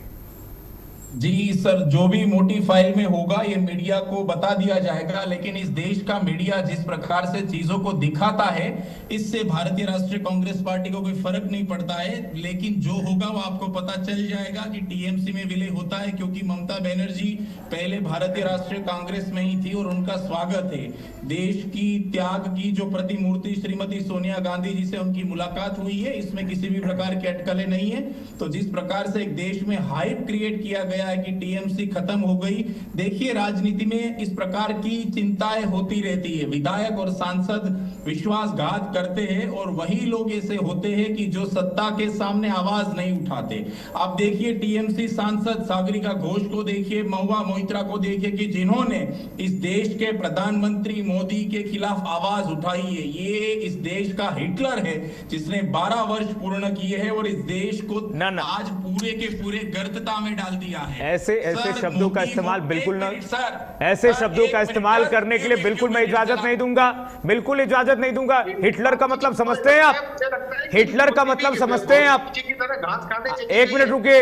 जी सर, जो भी मोटी फाइल में होगा ये मीडिया को बता दिया जाएगा, लेकिन इस देश का मीडिया जिस प्रकार से चीजों को दिखाता है इससे भारतीय राष्ट्रीय कांग्रेस पार्टी को कोई फर्क नहीं पड़ता है। लेकिन जो होगा वो आपको पता चल जाएगा कि टीएमसी में विलय होता है, क्योंकि ममता बनर्जी पहले भारतीय राष्ट्रीय कांग्रेस में ही थी और उनका स्वागत है। देश की त्याग की जो प्रतिमूर्ति श्रीमती सोनिया गांधी जी से उनकी मुलाकात हुई है, इसमें किसी भी प्रकार के अटकलें नहीं है। तो जिस प्रकार से एक देश में हाइप क्रिएट किया गया है कि टीएमसी खत्म हो गई, देखिए राजनीति में इस प्रकार की चिंताएं होती रहती है। विधायक और सांसद विश्वासघात करते हैं और वही लोग ऐसे होते हैं कि जो सत्ता के सामने आवाज नहीं उठाते। आप देखिए टीएमसी सांसद सागरिका घोष को देखिए, महुआ मोइत्रा को देखिए कि जिन्होंने इस देश के प्रधानमंत्री मोदी के खिलाफ आवाज उठाई है। ये इस देश का हिटलर है जिसने 12 वर्ष पूर्ण किए हैं और इस देश को आज पूरे के पूरे गर्तता में डाल दिया है। ऐसे शब्दों का इस्तेमाल बिल्कुल न, ऐसे शब्दों का इस्तेमाल करने के लिए बिल्कुल मैं इजाजत नहीं दूंगा, बिल्कुल इजाजत नहीं दूंगा। हिटलर का मतलब समझते हैं आप? हिटलर का मतलब समझते हैं आप? एक मिनट रुकिए,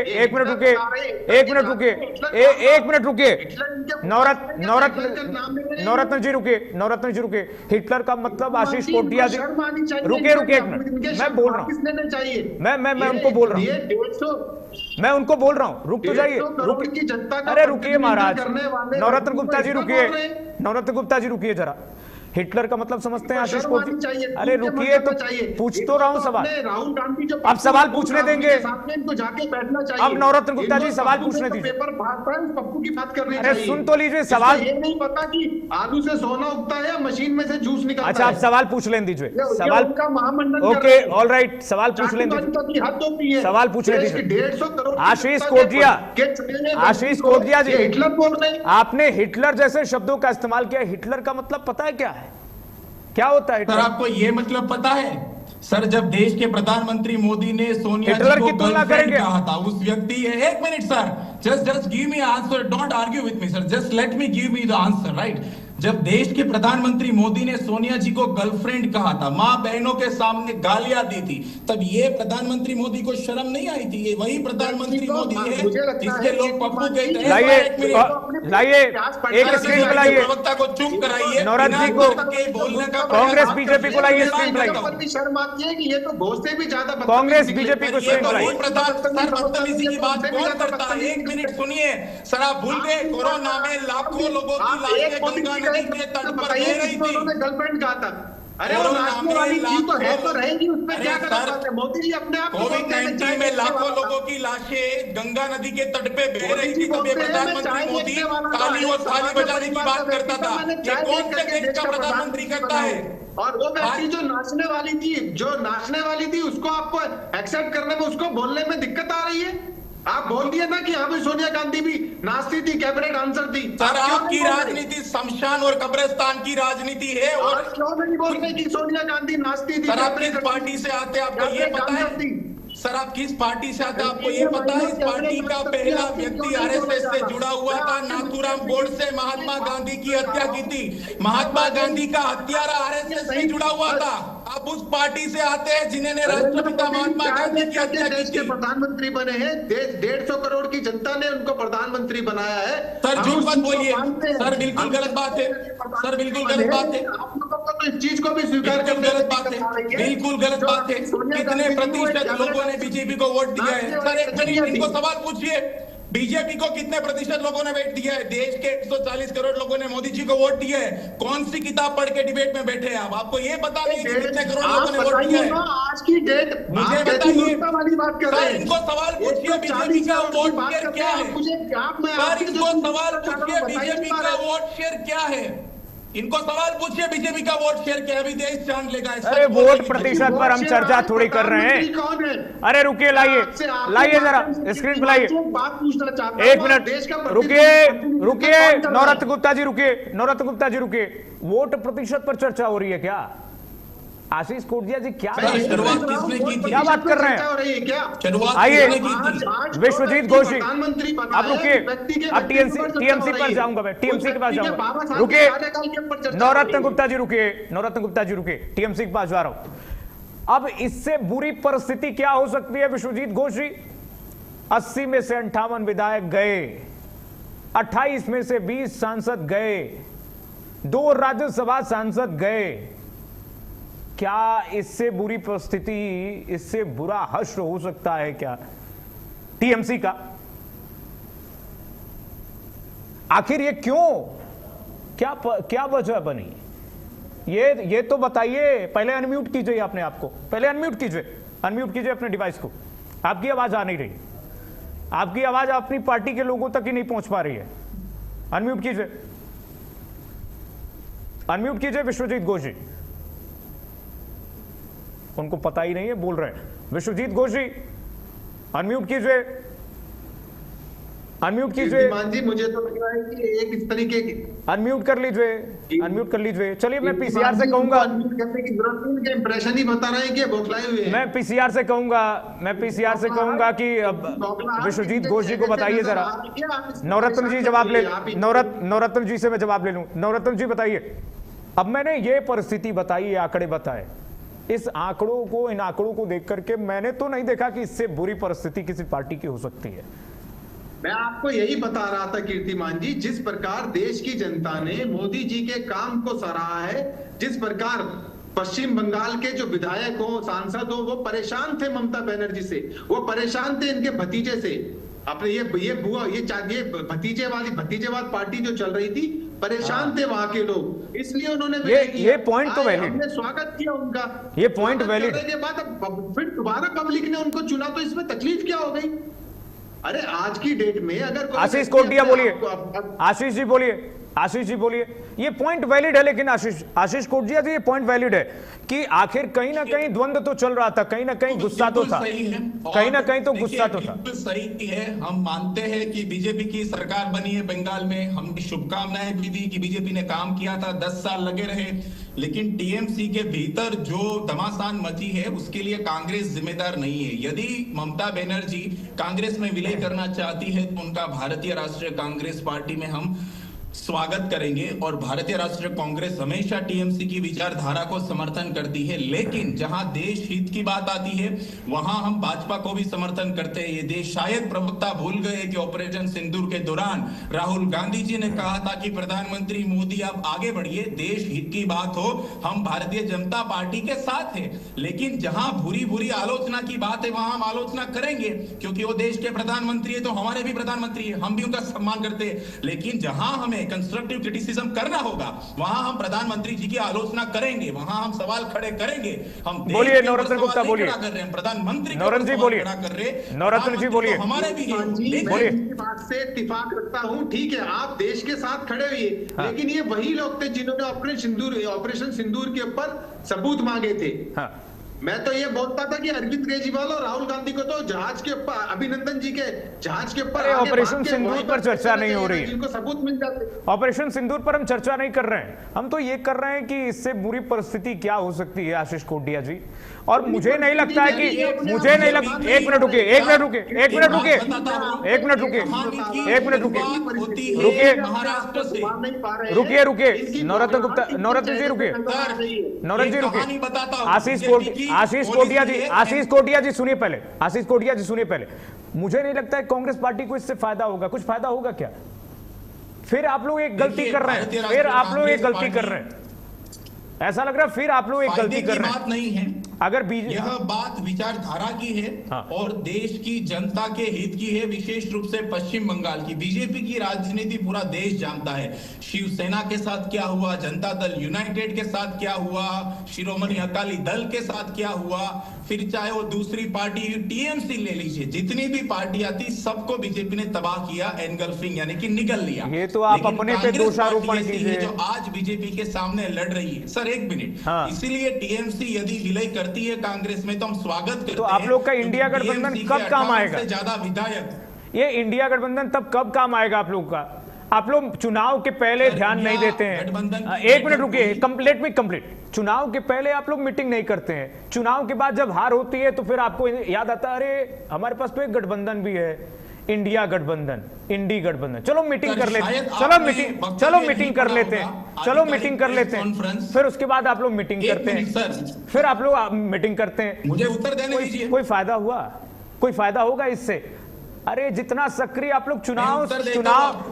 नवरत्न जी रुकिए। हिटलर का मतलब आशीष कोटिया जी, रुकिए एक मिनट, मैं बोल रहा हूं, मैं उनको बोल रहा हूं, रुक तो जाइए। अरे रुकिए महाराज, नवरत्न गुप्ता जी रुकिए जरा। हिटलर का मतलब समझते हैं आशीष शर्म कोटजी? आनी चाहिए। अरे रुकिए तो पूछ तो रहा हूं सवाल। राहुल गांधी जो अब सवाल पूछने देंगे। सामने इनको जाके बैठना चाहिए। अब नवरत्न गुप्ता जी सवाल पप्पू पूछने से तो दीजिए। पेपर फाड़ता है, पप्पू की बात करनी अरे चाहिए। सुन तो लीजिए सवाल। इसको ये नहीं पता कि आलू से सोना उगता है या मशीन में से जूस निकलता अच्छा है। आप सवाल पूछ लें दीजिए। ये सवाल उनका महामंडल ओके ऑल राइट, सवाल पूछ लें दीजिए। सवाल पूछने दीजिए। 150 करोड़ आशीष कोटजिया, आशीष कोटजिया जी, हिटलर बोल रहे हैं। आपने हिटलर जैसे शब्दों का इस्तेमाल किया। हिटलर का मतलब पता है क्या है? क्या होता है सर हिटलर? आपको ये मतलब पता है? सर जब देश के प्रधानमंत्री मोदी ने सोनिया हिटलर जी को की तुलना गर्लफ्रेंड करेंगे? कहा था, उस व्यक्ति, एक minute sir, just give me answer, don't argue with me sir, just let me give me the answer, right. जब देश के प्रधानमंत्री मोदी ने सोनिया जी को गर्लफ्रेंड कहा था, मां बहनों के सामने गालियां दी थी, तब ये प्रधानमंत्री मोदी को शर्म नहीं आई थी? ये वही प्रधानमंत्री मोदी है जिसके लोग पप्पू कहते हैं। लाइए एक स्क्रीन पे लाइए, प्रवक्ता को चुप कराइए, नौरथ जी को, बोलने का कांग्रेस बीजेपी को लाइए स्क्रीन पे लाइए। शर्म आती है कि ये तो घोष से भी ज्यादा कांग्रेस बीजेपी को ये स्क्रीन तो पे वही लाइए। बदतमीजी की बात कौन करता है? एक मिनट सुनिए सर, आप भूल गए कोरोना में लाखों लोगों की लाशें गंगा नदी के तट पर बह रही थी। उन्होंने गर्लफ्रेंड कहा था। अरे वो नाचने वाली चीज तो है, तो रहेगी, उसमें क्या कर सकते हैं? मोदी जी अपने आप कोविड-19 में लाखों लोगों की लाशें गंगा नदी के तट पे बह रही थी, तब ये प्रधानमंत्री मोदी ताली और थाली बजाने की बात करता था। ये कौन से देश का प्रधानमंत्री करता है? और वो व्यक्ति जो नाचने वाली थी उसको आपको एक्सेप्ट करने में, उसको बोलने में दिक्कत आ रही है? आप बोल दिए ना कि हाँ भाई सोनिया गांधी भी नाचती थी, कैबिनेट आंसर थी। सर आपकी राजनीति शमशान और कब्रिस्तान की राजनीति है। और क्यों नहीं बोल रहे कि सोनिया गांधी नाचती थी? सर आप किस पार्टी से आते हैं आपको ये पता है? सर आप किस पार्टी से आते हैं आपको ये पता है? इस पार्टी का पहला व्यक्ति आरएसएस से जुड़ा हुआ था, नाथूराम गोडसे, महात्मा गांधी की हत्या की थी। महात्मा गांधी का हत्यारा आरएसएस से जुड़ा हुआ था। आप उस पार्टी से आते हैं जिन्होंने राष्ट्रपिता महात्मा गांधी की हत्या की थी। प्रधानमंत्री बने हैं, देश 150 करोड़ की जनता ने उनको प्रधानमंत्री बनाया है। सर झूठ मत बोलिए सर, बिल्कुल गलत बात है सर, बिल्कुल गलत बात है। आप लोगों को तो इस चीज को भी स्वीकार बिल्कुल गलत बात है, बिल्कुल गलत बात है। कितने प्रतिशत लोगों ने बीजेपी को वोट दिया है? सर एक मिनट, इनको सवाल पूछिए, बीजेपी को कितने प्रतिशत लोगों ने वोट दिया है? देश के 140 करोड़ लोगों ने मोदी जी को वोट दिया है। कौन सी किताब पढ़ के डिबेट में बैठे हैं आप? आपको ये पता नहीं कि कितने करोड़ लोगों ने वोट दिया है? आज की डेट मुझे बताइए वाली बात कर रहे सर, हैं। इनको सवाल पूछिए बीजेपी का वोट शेयर क्या है? सर इनको सवाल पूछिए बीजेपी का वोट शेयर क्या है? इनको सवाल पूछिए बीजेपी का वोट शेयर क्या है? अभी देश जान लेगा। अरे वोट प्रतिशत पर हम चर्चा थोड़ी कर रहे हैं। कौन है? अरे रुकिए, लाइए जरा स्क्रीन पे लाइए। बात पूछना चाहता हूं। एक मिनट रुकिए नवरत्न गुप्ता जी रुकिए। वोट प्रतिशत पर चर्चा हो रही है क्या? आशीष कोटजिया जी क्या शुरुआत किसने की थी? क्या बात कर रहे हैं? आइए विश्वजीत घोष जी, अब रुकिए, अब टीएमसी पर जाऊंगा मैं, टीएमसी के पास जाऊंगा। रुकिए नवरत्न गुप्ता जी रुकिए, टीएमसी के पास जा रहा हूं। अब इससे बुरी परिस्थिति क्या हो सकती है विश्वजीत घोष जी? 80 में से 58 विधायक गए, 28 में से 20 सांसद गए, 2 राज्यसभा सांसद गए। क्या इससे बुरी परिस्थिति, इससे बुरा हश्र हो सकता है क्या टीएमसी का? आखिर ये क्यों, क्या वजह बनी? ये तो बताइए। पहले अनम्यूट कीजिए अपने आप को, पहले अनम्यूट कीजिए अपने डिवाइस को। आपकी आवाज आ नहीं रही, आपकी आवाज अपनी पार्टी के लोगों तक ही नहीं पहुंच पा रही है। अनम्यूट कीजिए विश्वजीत घोष जी। उनको पता ही नहीं है, बोल रहे हैं। विश्वजीत घोष जी अनम्यूट कीजिए। जी मुझे तो लग रहा है कि एक इस तरीके की अनम्यूट कर लीजिए। चलिए मैं पीसीआर से कहूंगा, अनम्यूट करने की जरूरत नहीं, उनके इंप्रेशन ही बता रहे हैं कि बौखलाए हुए हैं। मैं पीसीआर से कहूंगा कि विश्वजीत घोष जी को बताइए जरा। नवरत्न जी जवाब ले, नवरत्न जी से मैं जवाब ले लूं। नवरत्न जी बताइए, अब मैंने ये परिस्थिति बताई, ये आंकड़े बताए, इन आंकड़ों को देख करके मैंने तो नहीं देखा कि इससे बुरी परिस्थिति किसी पार्टी की हो सकती है। मैं आपको यही बता रहा था कीर्तिमान जी, जिस प्रकार देश की जनता ने मोदी जी के काम को सराहा है, जिस प्रकार पश्चिम बंगाल के जो विधायक हो, सांसद हो, वो परेशान थे ममता बनर्जी से, वो परेशान थे इनके भतीजे से। अपने ये भतीजेवाद पार्टी जो चल रही थी, परेशान थे वहां के लोग, इसलिए उन्होंने ये पॉइंट तो वैलिड, हमने स्वागत किया उनका, ये पॉइंट वैलिड के बाद अब फिर दोबारा पब्लिक ने उनको चुना, तो इसमें तकलीफ क्या हो गई? अरे आज की डेट में अगर आशीष कोटिया बोलिए, आशीष जी बोलिए, आशीष जी बोलिए, ये पॉइंट वैलिड है, लेकिन आशीष कोटिया जी ये पॉइंट वैलिड है कि आखिर कहीं ना कहीं द्वंद्व तो चल रहा था, कहीं ना कहीं गुस्सा तो था, कहीं ना कहीं तो गुस्सा तो था। सही है, हम मानते हैं कि बीजेपी की सरकार बनी है बंगाल में, हमने शुभकामनाएं भी दी कि बीजेपी ने काम किया था, 10 साल लगे रहे, लेकिन टीएमसी के भीतर जो घमासान मची है उसके लिए कांग्रेस जिम्मेदार नहीं है। यदि ममता बनर्जी कांग्रेस में विलय करना चाहती है तो उनका भारतीय राष्ट्रीय कांग्रेस पार्टी में हम स्वागत करेंगे, और भारतीय राष्ट्रीय कांग्रेस हमेशा टीएमसी की विचारधारा को समर्थन करती है, लेकिन जहां देश हित की बात आती है वहां हम भाजपा को भी समर्थन करते हैं। ये देश शायद प्रवक्ता भूल गए कि ऑपरेशन सिंदूर के दौरान राहुल गांधी जी ने कहा था कि प्रधानमंत्री मोदी आप आगे बढ़िए, देश हित की बात हो, हम भारतीय जनता पार्टी के साथ हैं। लेकिन जहां बुरी बुरी आलोचना की बात है वहां हम आलोचना करेंगे, क्योंकि वो देश के प्रधानमंत्री है तो हमारे भी प्रधानमंत्री है, हम भी उनका सम्मान करते हैं। लेकिन जहां हमें कंस्ट्रक्टिव क्रिटिसिज्म करना होगा वहां हम प्रधानमंत्री जी की आलोचना करेंगे, वहां हम सवाल खड़े करेंगे। हम बोलिए नवरत्न गुप्ता, बोलिए प्रधानमंत्री नवरत्न जी बोलिए, नवरत्न जी बोलिए, हमारे भी बोलिए। बात से इत्तेफाक रखता हूं, ठीक है आप देश के साथ खड़े हुए, लेकिन ये वही लोग थे जिन्होंने ऑपरेशन सिंदूर के ऊपर सबूत मांगे थे। मैं तो ये बोलता था कि अरविंद केजरीवाल और राहुल गांधी को तो जहाज के ऊपर, अभिनंदन जी के जहाज के ऊपर ऑपरेशन सिंदूर पर चर्चा नहीं हो रही है, जिनको सबूत मिल जाते। ऑपरेशन सिंदूर पर हम चर्चा नहीं कर रहे हैं, हम तो ये कर रहे हैं कि इससे बुरी परिस्थिति क्या हो सकती है आशीष कोटिया जी। और मुझे नहीं लगता है कि, मुझे नहीं लगता, एक मिनट रुकिए, एक मिनट रुकिए, एक मिनट रुकिए, एक मिनट रुकिए, एक मिनट रुकिए, रुकिए रुकिए रुकिए, नवरत्न गुप्ता, नवरत्न जी रुकिए, नवरत्न जी रुकिए, आशीष कोटिया जी, आशीष कोटिया जी सुनिए पहले, आशीष कोटिया जी सुनिए पहले। मुझे नहीं लगता है कांग्रेस पार्टी को इससे फायदा होगा, कुछ फायदा होगा क्या? फिर आप लोग एक गलती कर रहे हैं, फिर आप लोग एक गलती कर रहे हैं, ऐसा लग रहा है फिर आप लोग एक गलती कर रहे हैं। बात नहीं है, अगर बीजेपी, यह बात विचारधारा की है और देश की जनता के हित की है, विशेष रूप से पश्चिम बंगाल की। बीजेपी की राजनीति पूरा देश जानता है, शिवसेना के साथ क्या हुआ, जनता दल यूनाइटेड के साथ क्या हुआ, शिरोमणि अकाली दल के साथ क्या हुआ, फिर चाहे वो दूसरी पार्टी टीएमसी ले लीजिए, जितनी भी पार्टियां थी सबको बीजेपी ने तबाह किया, एनगल्फिंग यानी कि निगल लिया। ये तो आप अपने पे दोषारोपण कीजिए, जो आज बीजेपी के सामने लड़ रही है। सर एक मिनट, इसीलिए टीएमसी यदि विलय करती है कांग्रेस में तो हम स्वागत करते हैं। तो आप लोग का इंडिया गठबंधन कब काम आएगा? ज्यादा विधायक, ये इंडिया गठबंधन तब कब काम आएगा आप लोग का? आप लोग चुनाव के पहले ध्यान नहीं देते हैं। एक मिनट रुकिए, लेट मी कंप्लीट। चुनाव के पहले आप लोग मीटिंग नहीं करते हैं, चुनाव के बाद जब हार होती है तो फिर आपको याद आता है अरे हमारे पास तो एक गठबंधन भी है, इंडिया गठबंधन, इंडी गठबंधन, चलो मीटिंग कर लेते हैं, चलो मीटिंग कर लेते हैं, चलो मीटिंग कर लेते हैं, फिर उसके बाद आप लोग मीटिंग करते हैं, फिर आप लोग मीटिंग करते हैं। मुझे उत्तर देने दीजिए। कोई फायदा हुआ? कोई फायदा होगा इससे? अरे जितना सक्रिय आप लोग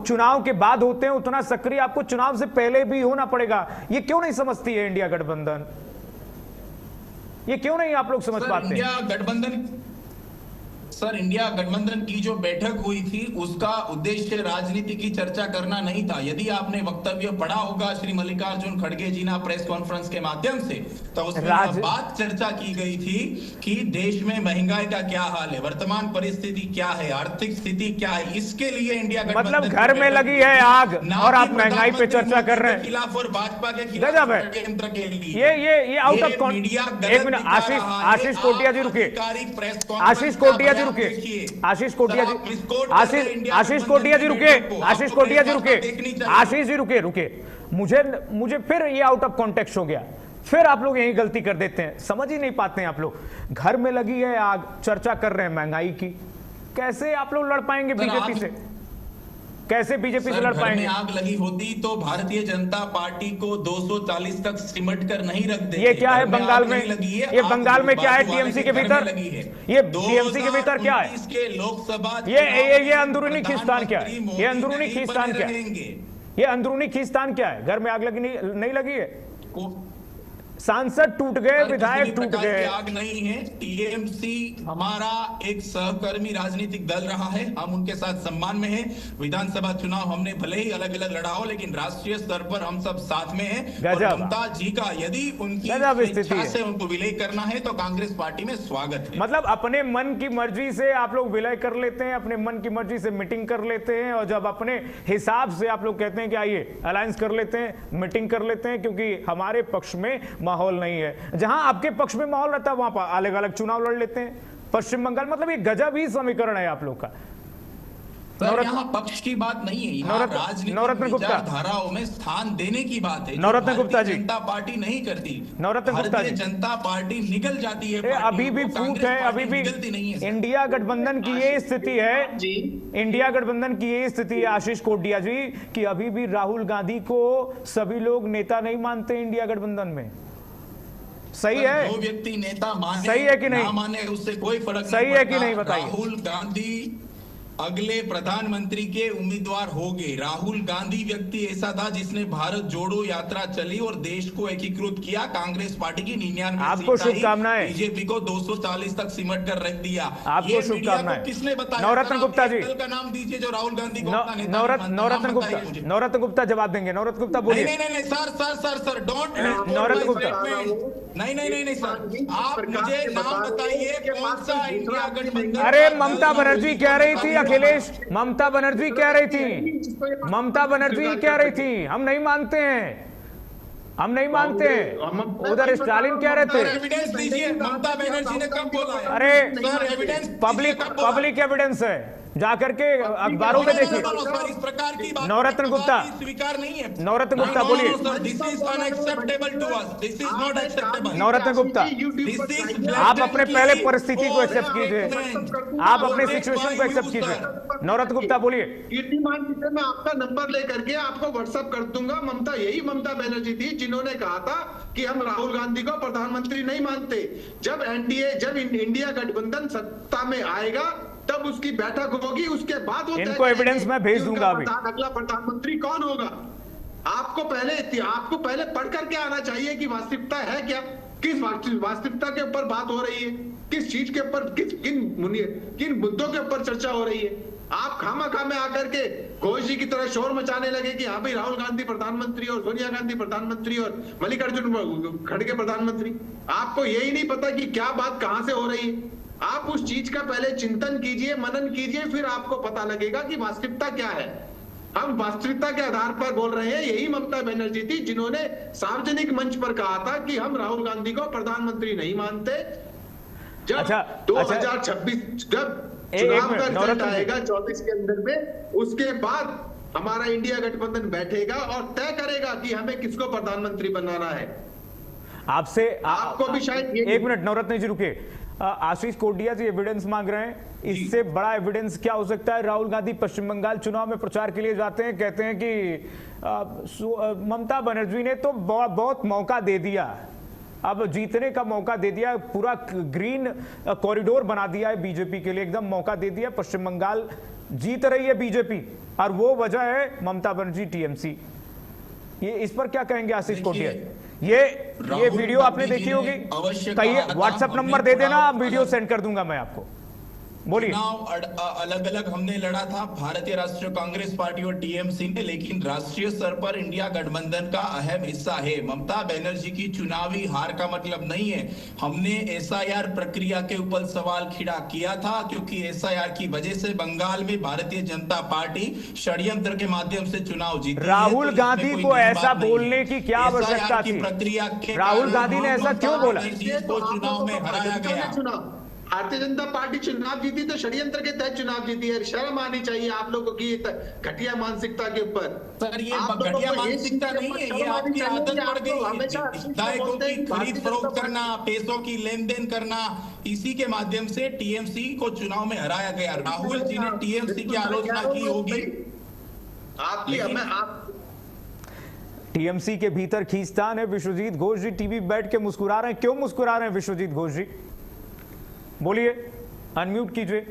चुनाव के बाद होते हैं उतना सक्रिय आपको चुनाव से पहले भी होना पड़ेगा। ये क्यों नहीं समझती है इंडिया गठबंधन? ये क्यों नहीं आप लोग समझ पाते? इंडिया गठबंधन, सर इंडिया गठबंधन की जो बैठक हुई थी उसका उद्देश्य राजनीति की चर्चा करना नहीं था। यदि आपने वक्तव्य पढ़ा होगा श्री मल्लिकार्जुन खड़गे जी ने प्रेस कॉन्फ्रेंस के माध्यम से, तो उसमें बात चर्चा की गई थी कि देश में महंगाई का क्या हाल है, वर्तमान परिस्थिति क्या है, आर्थिक स्थिति क्या है, इसके लिए इंडिया गठबंधन, मतलब घर में लगी है आग और आप महंगाई पे चर्चा कर रहे हैं खिलाफ और भाजपा के खिलाफ यंत्र के लिए। ये आउट ऑफ कॉन्टेक्स्ट। एक मिनट, आशीष कोटिया जी रुकिए, आशीष कोटिया जी रुकिए, आशीष कोटिया जी, आशीष कोटिया जी रुकिए, आशीष कोटिया जी रुकिए, आशीष जी रुकिए। मुझे फिर ये आउट ऑफ कॉन्टेक्स्ट हो गया, फिर आप लोग यही गलती कर देते हैं, समझ ही नहीं पाते हैं आप लोग। घर में लगी है आग, चर्चा कर रहे हैं महंगाई की, कैसे आप लोग लड़ पाएंगे बीजेपी से? कैसे बीजेपी से लड़ पाएंगे? आग लगी होती तो भारतीय जनता पार्टी को 240 तक सिमट कर नहीं रख देते। ये क्या है बंगाल में? ये बंगाल में क्या है टीएमसी के भीतर? ये टीएमसी के भीतर क्या है? लोकसभा ये अंदरूनी खींचतान क्या है? ये अंदरूनी खींचतान क्या है? ये अंदरूनी खींचतान क्या है? घर में आग लगी नहीं लगी है? सांसद टूट गए, विधायक टूट गए। आग नहीं है। टीएमसी हमारा एक सहकर्मी राजनीतिक दल रहा है, हम उनके साथ सम्मान में हैं। विधानसभा चुनाव हमने भले ही अलग अलग लड़ा हो, लेकिन राष्ट्रीय स्तर पर हम सब साथ में हैं। और ममता जी का यदि उनकी इच्छा से उनको विलय करना है तो कांग्रेस पार्टी में स्वागत है। मतलब अपने मन की मर्जी से आप लोग विलय कर लेते हैं, अपने मन की मर्जी से मीटिंग कर लेते हैं, और जब अपने हिसाब से आप लोग कहते हैं कि आइए अलायंस कर लेते हैं, मीटिंग कर लेते हैं, क्योंकि हमारे पक्ष में माहौल नहीं है। जहां आपके पक्ष में माहौल रहता है वहां पर अलग अलग चुनाव लड़ लेते हैं। पश्चिम बंगाल मतलब ये गजब ही समीकरण है आप लोग का। यहाँ पक्ष की बात नहीं है, यहाँ राजनीतिक विचारधाराओं में स्थान देने की बात है। नवरत्न गुप्ता जी, जनता पार्टी नहीं करती। नवरत्न गुप्ता जी, जनता पार्टी निकल जाती है, अभी भी फूट है, अभी भी इंडिया गठबंधन की ये स्थिति है, इंडिया गठबंधन की ये स्थिति है आशीष कोडिया जी, कि अभी भी राहुल गांधी को सभी लोग नेता नहीं मानते इंडिया गठबंधन में। सही है? जो व्यक्ति नेता माने, सही है कि नहीं? ना माने, उससे कोई फर्क सही नहीं है कि नहीं बताइए। राहुल गांधी अगले प्रधानमंत्री के उम्मीदवार होंगे। राहुल गांधी व्यक्ति ऐसा था जिसने भारत जोड़ो यात्रा चली और देश को एकीकृत किया। कांग्रेस पार्टी की 99 आपको शुभकामनाएं। बीजेपी को 240 तक सिमट कर रख दिया। आपको शुभकामनाएं। किसने बताया? नवरत्न गुप्ता जी का नाम दीजिए जो राहुल गांधी को नवरत्न गुप्ता जवाब देंगे। नवरत्न गुप्ता बोलिए। नहीं सर डोंट। नवरत्न गुप्ता नहीं सर, आप मुझे नाम बताइए कौन सा इंडिया गठबंधन। अरे ममता बनर्जी कह रही थी, अखिलेश, ममता बनर्जी कह रही थी, ममता बनर्जी कह रही थी हम नहीं मानते हैं, हम नहीं मानते हैं। उधर स्टालिन कह रहे थे। एविडेंस दीजिए, ममता बनर्जी ने कब बोला है? अरे सर एविडेंस पब्लिक एविडेंस है, जाकर के अखबारों में देखिए। इस प्रकार की बात नवरत्न गुप्ता स्वीकार नहीं है। नवरत्न गुप्ता बोलिए। This is unacceptable to us, this is not acceptable. Navratan Gupta आप अपने पहले परिस्थिति को एक्सेप्ट कीजिए, आप अपने सिचुएशन को एक्सेप्ट कीजिए। नवरत्न गुप्ता बोलिए। कीर्तिमान जी से मैं आपका नंबर लेकर के आपको व्हाट्सएप कर दूंगा। यही ममता बनर्जी थी जिन्होंने कहा था कि हम राहुल गांधी को प्रधानमंत्री नहीं मानते। जब इंडिया गठबंधन सत्ता में आएगा तब उसकी बैठक होगी, उसके बाद वो इनको एविडेंस मैं भेज दूंगा अभी। अगला प्रधानमंत्री कौन होगा? आपको पहले पढ़ करके आना चाहिए कि वास्तविकता है क्या, किस वास्तविकता के ऊपर बात हो रही है, किस चीज के ऊपर, किन मुद्दों के ऊपर चर्चा हो रही है। आप खामा में आकर के घोष जी की तरह शोर मचाने लगे कि हाँ भाई राहुल गांधी प्रधानमंत्री और सोनिया गांधी प्रधानमंत्री और मल्लिकार्जुन खड़गे प्रधानमंत्री। आपको यही नहीं पता कि क्या बात कहां से हो रही है। आप उस चीज का पहले चिंतन कीजिए, मनन कीजिए, फिर आपको पता लगेगा कि वास्तविकता क्या है। हम वास्तविकता के आधार पर बोल रहे हैं। यही ममता बनर्जी थी जिन्होंने सार्वजनिक मंच पर कहा था कि हम राहुल गांधी को प्रधानमंत्री नहीं मानते। जब 2026 जब चुनाव का रिजल्ट आएगा 24 के अंदर में, उसके बाद हमारा इंडिया गठबंधन बैठेगा और तय करेगा कि हमें किसको प्रधानमंत्री बनाना है। आपसे आपको भी शायद एक मिनट नवरत्न जी रुकिए। आशीष कोडिया जी एविडेंस मांग रहे हैं, इससे बड़ा एविडेंस क्या हो सकता है? राहुल गांधी पश्चिम बंगाल चुनाव में प्रचार के लिए जाते हैं, कहते हैं कि ममता बनर्जी ने तो बहुत मौका दे दिया, अब जीतने का मौका दे दिया, पूरा ग्रीन कॉरिडोर बना दिया है बीजेपी के लिए, एकदम मौका दे दिया, पश्चिम बंगाल जीत रही है बीजेपी, और वो वजह है ममता बनर्जी टीएमसी। ये इस पर क्या कहेंगे आशीष कोडिया? ये वीडियो आपने देखी होगी, कहिए, व्हाट्सएप नंबर दे देना, वीडियो सेंड कर दूंगा मैं आपको। बोलिए। अलग अलग हमने लड़ा था, भारतीय राष्ट्रीय कांग्रेस पार्टी और टीएमसी ने, लेकिन राष्ट्रीय स्तर पर इंडिया गठबंधन का अहम हिस्सा है। ममता बनर्जी की चुनावी हार का मतलब नहीं है। हमने एसआईआर प्रक्रिया के ऊपर सवाल खड़ा किया था, क्योंकि एसआईआर की वजह से बंगाल में भारतीय जनता पार्टी षड्यंत्र के माध्यम से चुनाव जीती। राहुल गांधी को ऐसा बोलने की क्या आवश्यकता थी? प्रक्रिया राहुल गांधी ने ऐसा क्यों बोला? चुनाव में हराया गया। भारतीय जनता पार्टी चुनाव जीती तो षड्यंत्र के तहत चुनाव जीती है। शर्म आनी चाहिए आप लोगों की घटिया मानसिकता के ऊपर। सर ये घटिया मानसिकता नहीं है, ये आपकी आदत पड़ गई है। विधायकों की खरीद फरोख्त करना, पैसों की लेन देन करना, इसी के माध्यम से टीएमसी को चुनाव में हराया गया। राहुल जी ने टीएमसी की आलोचना की होगी। टीएमसी के भीतर खींचतान है। विश्वजीत घोष जी टीवी बैठ के मुस्कुरा रहे हैं, क्यों मुस्कुरा रहे हैं विश्वजीत घोष जी? बोलिए, अनम्यूट कीजिए,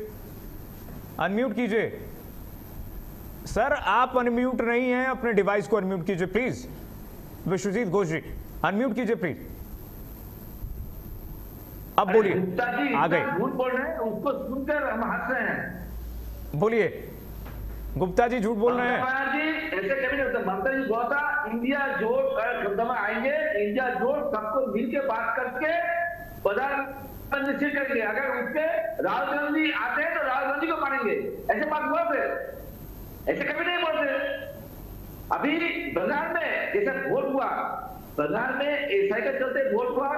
अनम्यूट कीजिए सर, आप अनम्यूट नहीं हैं, अपने डिवाइस को अनम्यूट कीजिए प्लीज। विश्वजीत घोष जी अनम्यूट कीजिए प्लीज। अब बोलिए, गुप्ता जी आ गए, झूठ बोल रहे हैं, उसको सुनकर हम हंस रहे हैं। बोलिए, गुप्ता जी झूठ बोल रहे हैं। जी ऐसे कभी नहीं होता। ममता जी बहुत इंडिया जोड़ शब्द आएंगे, इंडिया जोड़ सबको मिलकर बात करके प्रधानमंत्री से करेंगे। अगर उसके राहुल गांधी आते हैं तो राहुल गांधी को मानेंगे, ऐसे बात बोलते, ऐसे कभी नहीं बोलते। अभी बंगाल में जैसे वोट हुआ, बंगाल में एसआई के चलते वोट हुआ,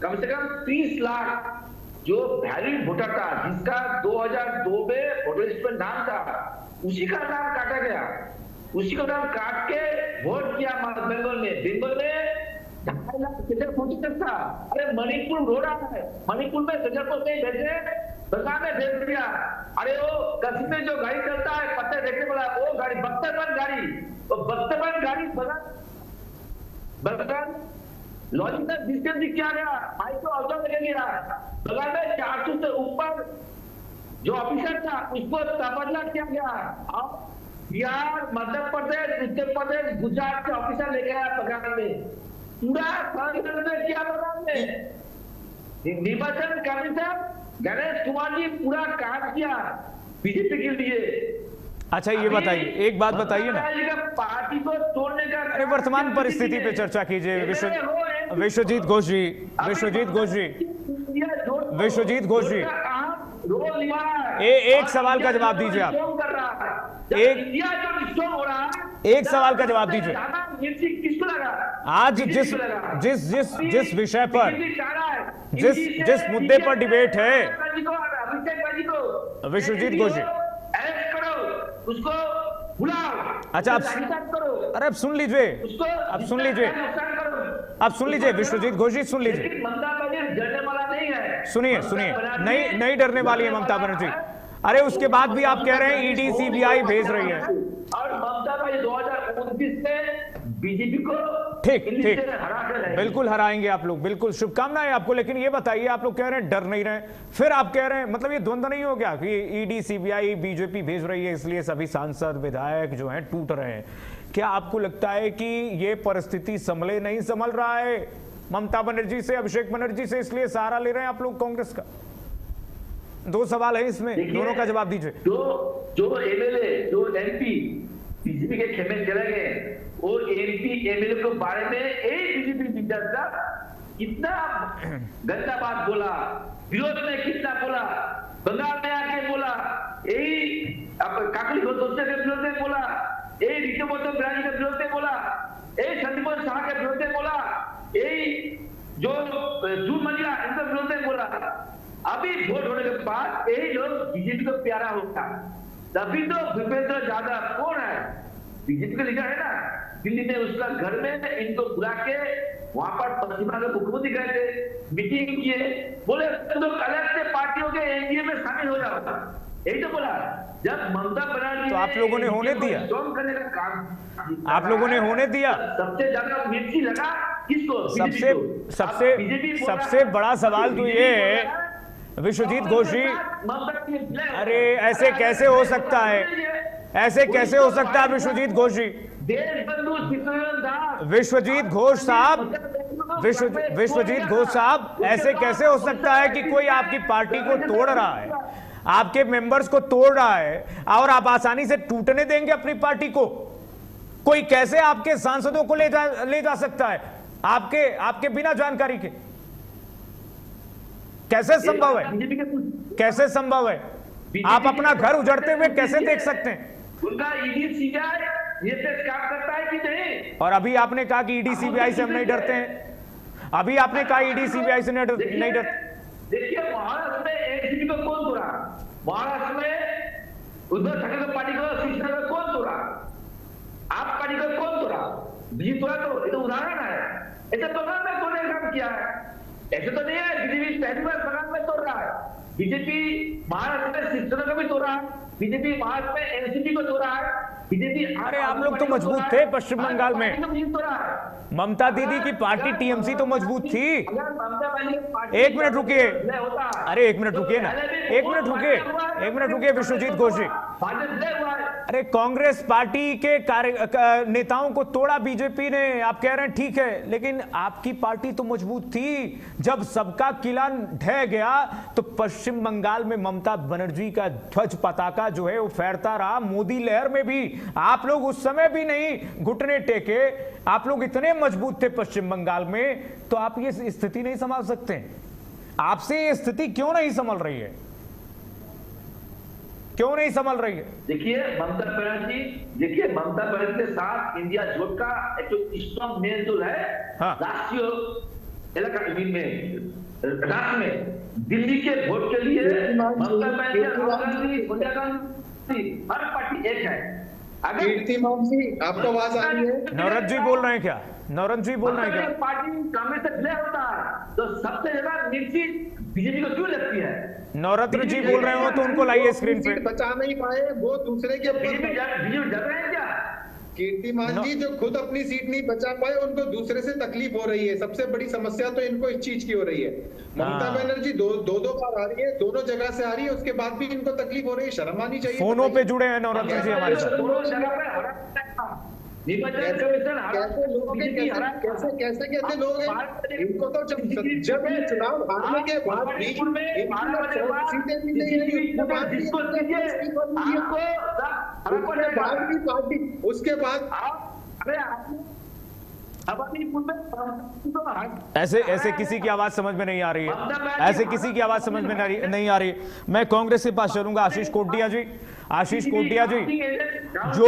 कम से कम 30 लाख जो वैलिड वोटर था, जिसका 2002 में वोटर लिस्ट में नाम था, उसी का नाम काटा गया, उसी का नाम काट के वोट किया बंगाल में। बंगाल में 2.5 लाख सेंटर पहुंचे था। अरे मणिपुर रो रहा है, मणिपुर में सेंटर को नहीं भेजे, बंगाल में भेज दिया। अरे वो कश्मीर में जो गाड़ी चलता है पत्ते देखने वाला, वो गाड़ी बख्तरबंद गाड़ी, वो बख्तरबंद गाड़ी बंगाल लॉजिकल डिस्टेंस किया गया, माइक्रो ऑब्जर्व लगे गया। बंगाल में 400 से ऊपर जो ऑफिसर था उसको तबादला किया गया। अब बिहार, मध्य प्रदेश, उत्तर प्रदेश, गुजरात के ऑफिसर लेके आया बंगाल में, पूरा किया बंगाल में। निर्वाचन कमीशन गणेश कुमार जी पूरा काम किया बीजेपी के लिए। अच्छा ये बताइए, एक बात बताइए ना, पार्टी को तोड़ने का, अरे वर्तमान परिस्थिति पे चर्चा कीजिए। विश्वजीत घोष जी, विश्वजीत घोष जी, विश्वजीत घोष जी, एक सवाल का जवाब दीजिए आप, एक सवाल का जवाब दीजिए। आज जिस जिस जिस जिस विषय पर, जिस मुद्दे पर डिबेट है, विश्वजीत घोष जी, उसको बुलाओ। अच्छा अरे अब सुन लीजिए, अब सुन लीजिए, अब सुन लीजिए, विश्वजीत घोष जी सुन लीजिए, ममता बनर्जी डरने वाला नहीं है। सुनिए सुनिए, नहीं डरने वाली है ममता बनर्जी। अरे उसके बाद भी आप कह रहे हैं ईडी सीबीआई भेज रही है, और ममता भाई 2029 में बीजेपी को ठीक बिल्कुल हराएंगे आप लोग, बिल्कुल शुभकामनाएं आपको। लेकिन ये बताइए, आप लोग कह रहे हैं डर नहीं रहे, फिर आप कह रहे हैं, मतलब ये द्वंद्व नहीं हो गया कि ईडी सीबीआई बीजेपी भेज रही है इसलिए सभी सांसद विधायक जो हैं टूट रहे हैं? क्या आपको लगता है कि ये परिस्थिति संभले नहीं संभल रहा है ममता बनर्जी से, अभिषेक बनर्जी से, इसलिए सहारा ले रहे हैं आप लोग कांग्रेस का? दो सवाल है इसमें, दोनों का जवाब दीजिए। जो एमएलए, जो एमपी बीजेपी के खेमे चले गए, और एमपी एमएलए के बारे में एक बीजेपी लीडर का कितना गंदा बात बोला, विरोध में कितना बोला, बंगाल में आके बोला, यही काकली घोष के विरोध में बोला, यही ऋतुमोहन ब्राजी के विरोध में बोला, यही संदीप शाह के विरोध में बोला, यही जो जून मंजिला इनके विरोध में बोला। अभी वोट होने के बाद यही लोग बीजेपी को प्यारा होता, तभी तो भूपेंद्र यादव कौन है, बीजेपी का लीडर है ना, दिल्ली में उसका घर में इनको बुला के वहां पर पश्चिम बंगाल के मुख्यमंत्री गए थे, मीटिंग किए, बोले तुम लोग अलग से पार्टी हो गए, एनडीए में शामिल हो जाओ, यही तो बोला। जब ममता बनर्जी तो आप लोगों ने होने दिया, करने का काम आप लोगों ने होने दिया। सबसे ज्यादा मिर्ची लगा किसको? सबसे बड़ा सवाल तो ये है विश्वजीत घोष जी, अरे ऐसे कैसे हो सकता है, ऐसे कैसे हो सकता है विश्वजीत घोष जी, विश्वजीत घोष साहब, विश्वजीत घोष साहब, ऐसे कैसे हो सकता है कि कोई आपकी पार्टी को तोड़ रहा है, आपके मेंबर्स को तोड़ रहा है, और आप आसानी से टूटने देंगे अपनी पार्टी को? कोई कैसे आपके सांसदों को ले जा सकता है आपके बिना जानकारी के? कैसे संभव है, कैसे संभव है? आप अपना घर उजड़ते हुए कैसे देख सकते हैं? उनका ईडी सीबीआई ये से काम करता है कि नहीं? और अभी आपने कहा कि ईडी सीबीआई से हम नहीं डरते हैं, अभी आपने कहा ईडी सीबीआई से नहीं डरते। देखिए महाराष्ट्र में एनसीपी को कौन तोड़ा, महाराष्ट्र में उद्धव ठाकरे पार्टी को शिवसेना को कौन तोड़ा, आप पार्टी को कौन तोड़ा? बीजेपी तोड़ा, तो ये तो उदाहरण है। ऐसे बंगाल में कौन ने काम किया है? ऐसे तो नहीं है बीजेपी पहली बार बंगाल में तोड़ रहा है, बीजेपी महाराष्ट्र में शिवसेना को भी तोड़ा है, बीजेपी महाराष्ट्र में एनसीपी को तोड़ा है, बीजेपी। अरे आप लोग तो मजबूत थे पश्चिम बंगाल में, ममता दीदी की पार्टी टीएमसी तो मजबूत थी। एक मिनट रुकिए, अरे एक मिनट रुकिए ना, एक मिनट रुकिए विश्वजीत घोष जी, अरे कांग्रेस पार्टी के नेताओं को तोड़ा बीजेपी ने, आप कह रहे हैं ठीक है, लेकिन आपकी पार्टी तो मजबूत थी। जब सबका किला ढह गया तो पश्चिम बंगाल में ममता बनर्जी का ध्वज पताका जो है वो फहरता रहा। मोदी लहर में भी आप लोग उस समय भी नहीं घुटने टेके, आप लोग इतने मजबूत थे पश्चिम बंगाल में, तो आप ये स्थिति नहीं संभाल सकते? आपसे ये स्थिति क्यों नहीं संभल रही है? क्यों नहीं संभल रही है? देखिए ममता बनर्जी के साथ इंडिया जोट का एक स्ट्रॉन्ग मेल जो है राष्ट्रीय राष्ट्र में दिल्ली के वोट के लिए ममता बनर्जी, सोनिया गांधी, हर पार्टी एक है। कीर्तिमान जी आपको आवाज आ रही है? नवरत जी बोल रहे हैं क्या? नवरत जी बोल रहे हैं क्या? पार्टी कांग्रेस से प्ले होता है तो सबसे ज्यादा मिर्ची बीजेपी को क्यों लगती है? नवरत्न जी बोल रहे हो तो उनको लाइए स्क्रीन पे। बचा नहीं पाए वो दूसरे के बीजेपी डर रहे हैं क्या? कीर्तिमान जी जो खुद अपनी सीट नहीं बचा पाए उनको दूसरे से तकलीफ हो रही है। सबसे बड़ी समस्या तो इनको इस चीज की हो रही है। ममता बनर्जी दो बार आ रही है, दोनों जगह से आ रही है, उसके बाद भी इनको तकलीफ हो रही है। शर्म आनी चाहिए। फोनों पे जुड़े हैं नवरत्न जी हमारे साथ। दोनों जगह पे कैसे लोग हैं इनको तो जब चुनाव हारने के बाद पार्टी उसके बाद ऐसे किसी की आवाज समझ में नहीं आ रही है। ऐसे किसी की आवाज समझ में नहीं आ रही। मैं कांग्रेस के पास चलूंगा। आशीष कोटिया जी, आशीष कोटिया जी, जो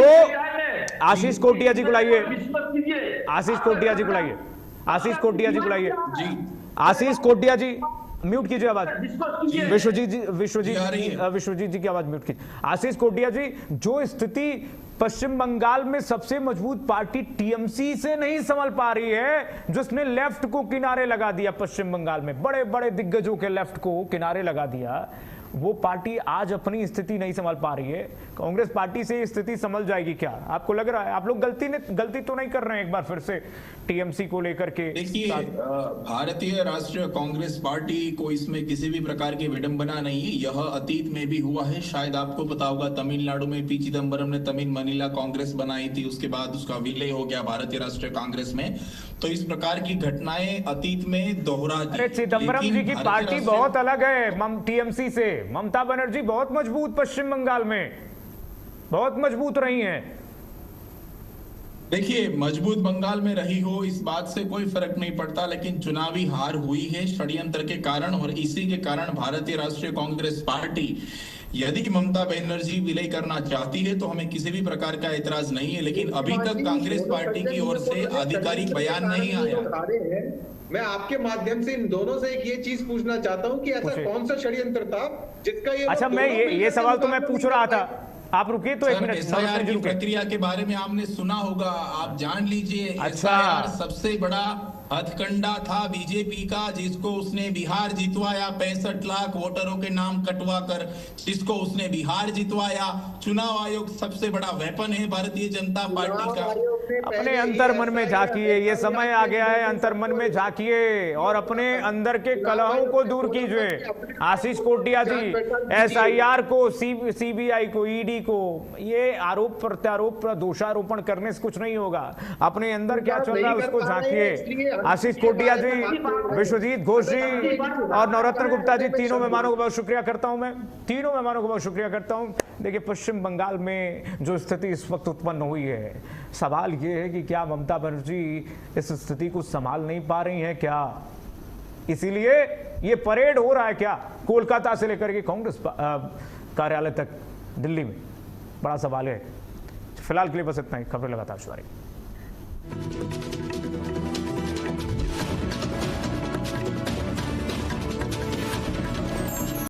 आशीष कोटिया जी को लाइए। आशीष कोटिया जी को लाइए। आशीष कोटिया जी को लाइए। आशीष कोटिया जी म्यूट कीजिए आवाज। विश्वजीत जी की आवाज म्यूट कीजिए। आशीष कोटिया जी, जो स्थिति पश्चिम बंगाल में सबसे मजबूत पार्टी टीएमसी से नहीं संभल पा रही है, जिसने लेफ्ट को किनारे लगा दिया पश्चिम बंगाल में, बड़े बड़े दिग्गजों के लेफ्ट को किनारे लगा दिया, वो पार्टी आज अपनी स्थिति नहीं संभाल पा रही है। कांग्रेस पार्टी से स्थिति संभल जाएगी क्या? आपको लग रहा है? आप लोग गलती तो नहीं कर रहे हैं एक बार फिर से टीएमसी को लेकर के? देखिए, भारतीय राष्ट्रीय कांग्रेस पार्टी को इसमें किसी भी प्रकार की विडंबना नहीं है। यह अतीत में भी हुआ है। शायद आपको पता होगा, तमिलनाडु में पी चिदम्बरम ने तमिल मनीला कांग्रेस बनाई थी, उसके बाद उसका विलय हो गया भारतीय राष्ट्रीय कांग्रेस में। तो इस प्रकार की घटनाएं अतीत में दोहराती। अरे चिदम्बरम जी की पार्टी बहुत अलग है टीएमसी से। ममता बनर्जी बहुत मजबूत पश्चिम बंगाल में बहुत मजबूत रही हैं। देखिए, मजबूत बंगाल में रही हो इस बात से कोई फर्क नहीं पड़ता, लेकिन चुनावी हार हुई है षड्यंत्र के कारण, और इसी के कारण भारतीय राष्ट्रीय कांग्रेस पार्टी यदि ममता बनर्जी विलय करना चाहती है तो हमें किसी भी प्रकार का ऐतराज नहीं है, लेकिन अभी तक कांग्रेस पार्टी की ओर से आधिकारिक बयान नहीं आया। मैं आपके माध्यम से इन दोनों से एक ये चीज पूछना चाहता हूं कि ऐसा कौन सा षड्यंत्र था जिसका ये अच्छा, मैं ये सवाल तो मैं पूछ रहा था, आप रुकिए तो एक मिनट। एसआईआर की प्रक्रिया के बारे में आपने सुना होगा, आप जान लीजिए। एसआईआर सबसे बड़ा हथकंडा था बीजेपी का, जिसको उसने बिहार जितवाया, 65 लाख वोटरों के नाम कटवा कर जिसको उसने बिहार जितवाया। चुनाव आयोग सबसे बड़ा वेपन है भारतीय जनता पार्टी का। अपने अंतर मन में झांकिए, ये समय आ गया है, अंतर मन में झांकिए और अपने अंदर के कलहों को दूर कीजिए। आशीष कोटिया जी, एसआईआर को, सीबीआई को, ईडी को ये आरोप प्रत्यारोप दोषारोपण करने से कुछ नहीं होगा। अपने अंदर क्या चल रहा है उसको झांकिए। आशीष कोटिया जी, विश्वजीत घोष जी और नवरत्न गुप्ता जी, तीनों मेहमानों को बहुत शुक्रिया करता हूं। मैं तीनों मेहमानों को बहुत शुक्रिया करता हूं। देखिए, पश्चिम बंगाल में जो स्थिति इस वक्त उत्पन्न हुई है, सवाल ये है कि क्या ममता बनर्जी इस स्थिति को संभाल नहीं पा रही हैं क्या? इसीलिए ये परेड हो रहा है क्या कोलकाता से लेकर के कांग्रेस कार्यालय तक दिल्ली में? बड़ा सवाल है। फिलहाल के लिए बस इतना ही। खबरें लगातार जारी।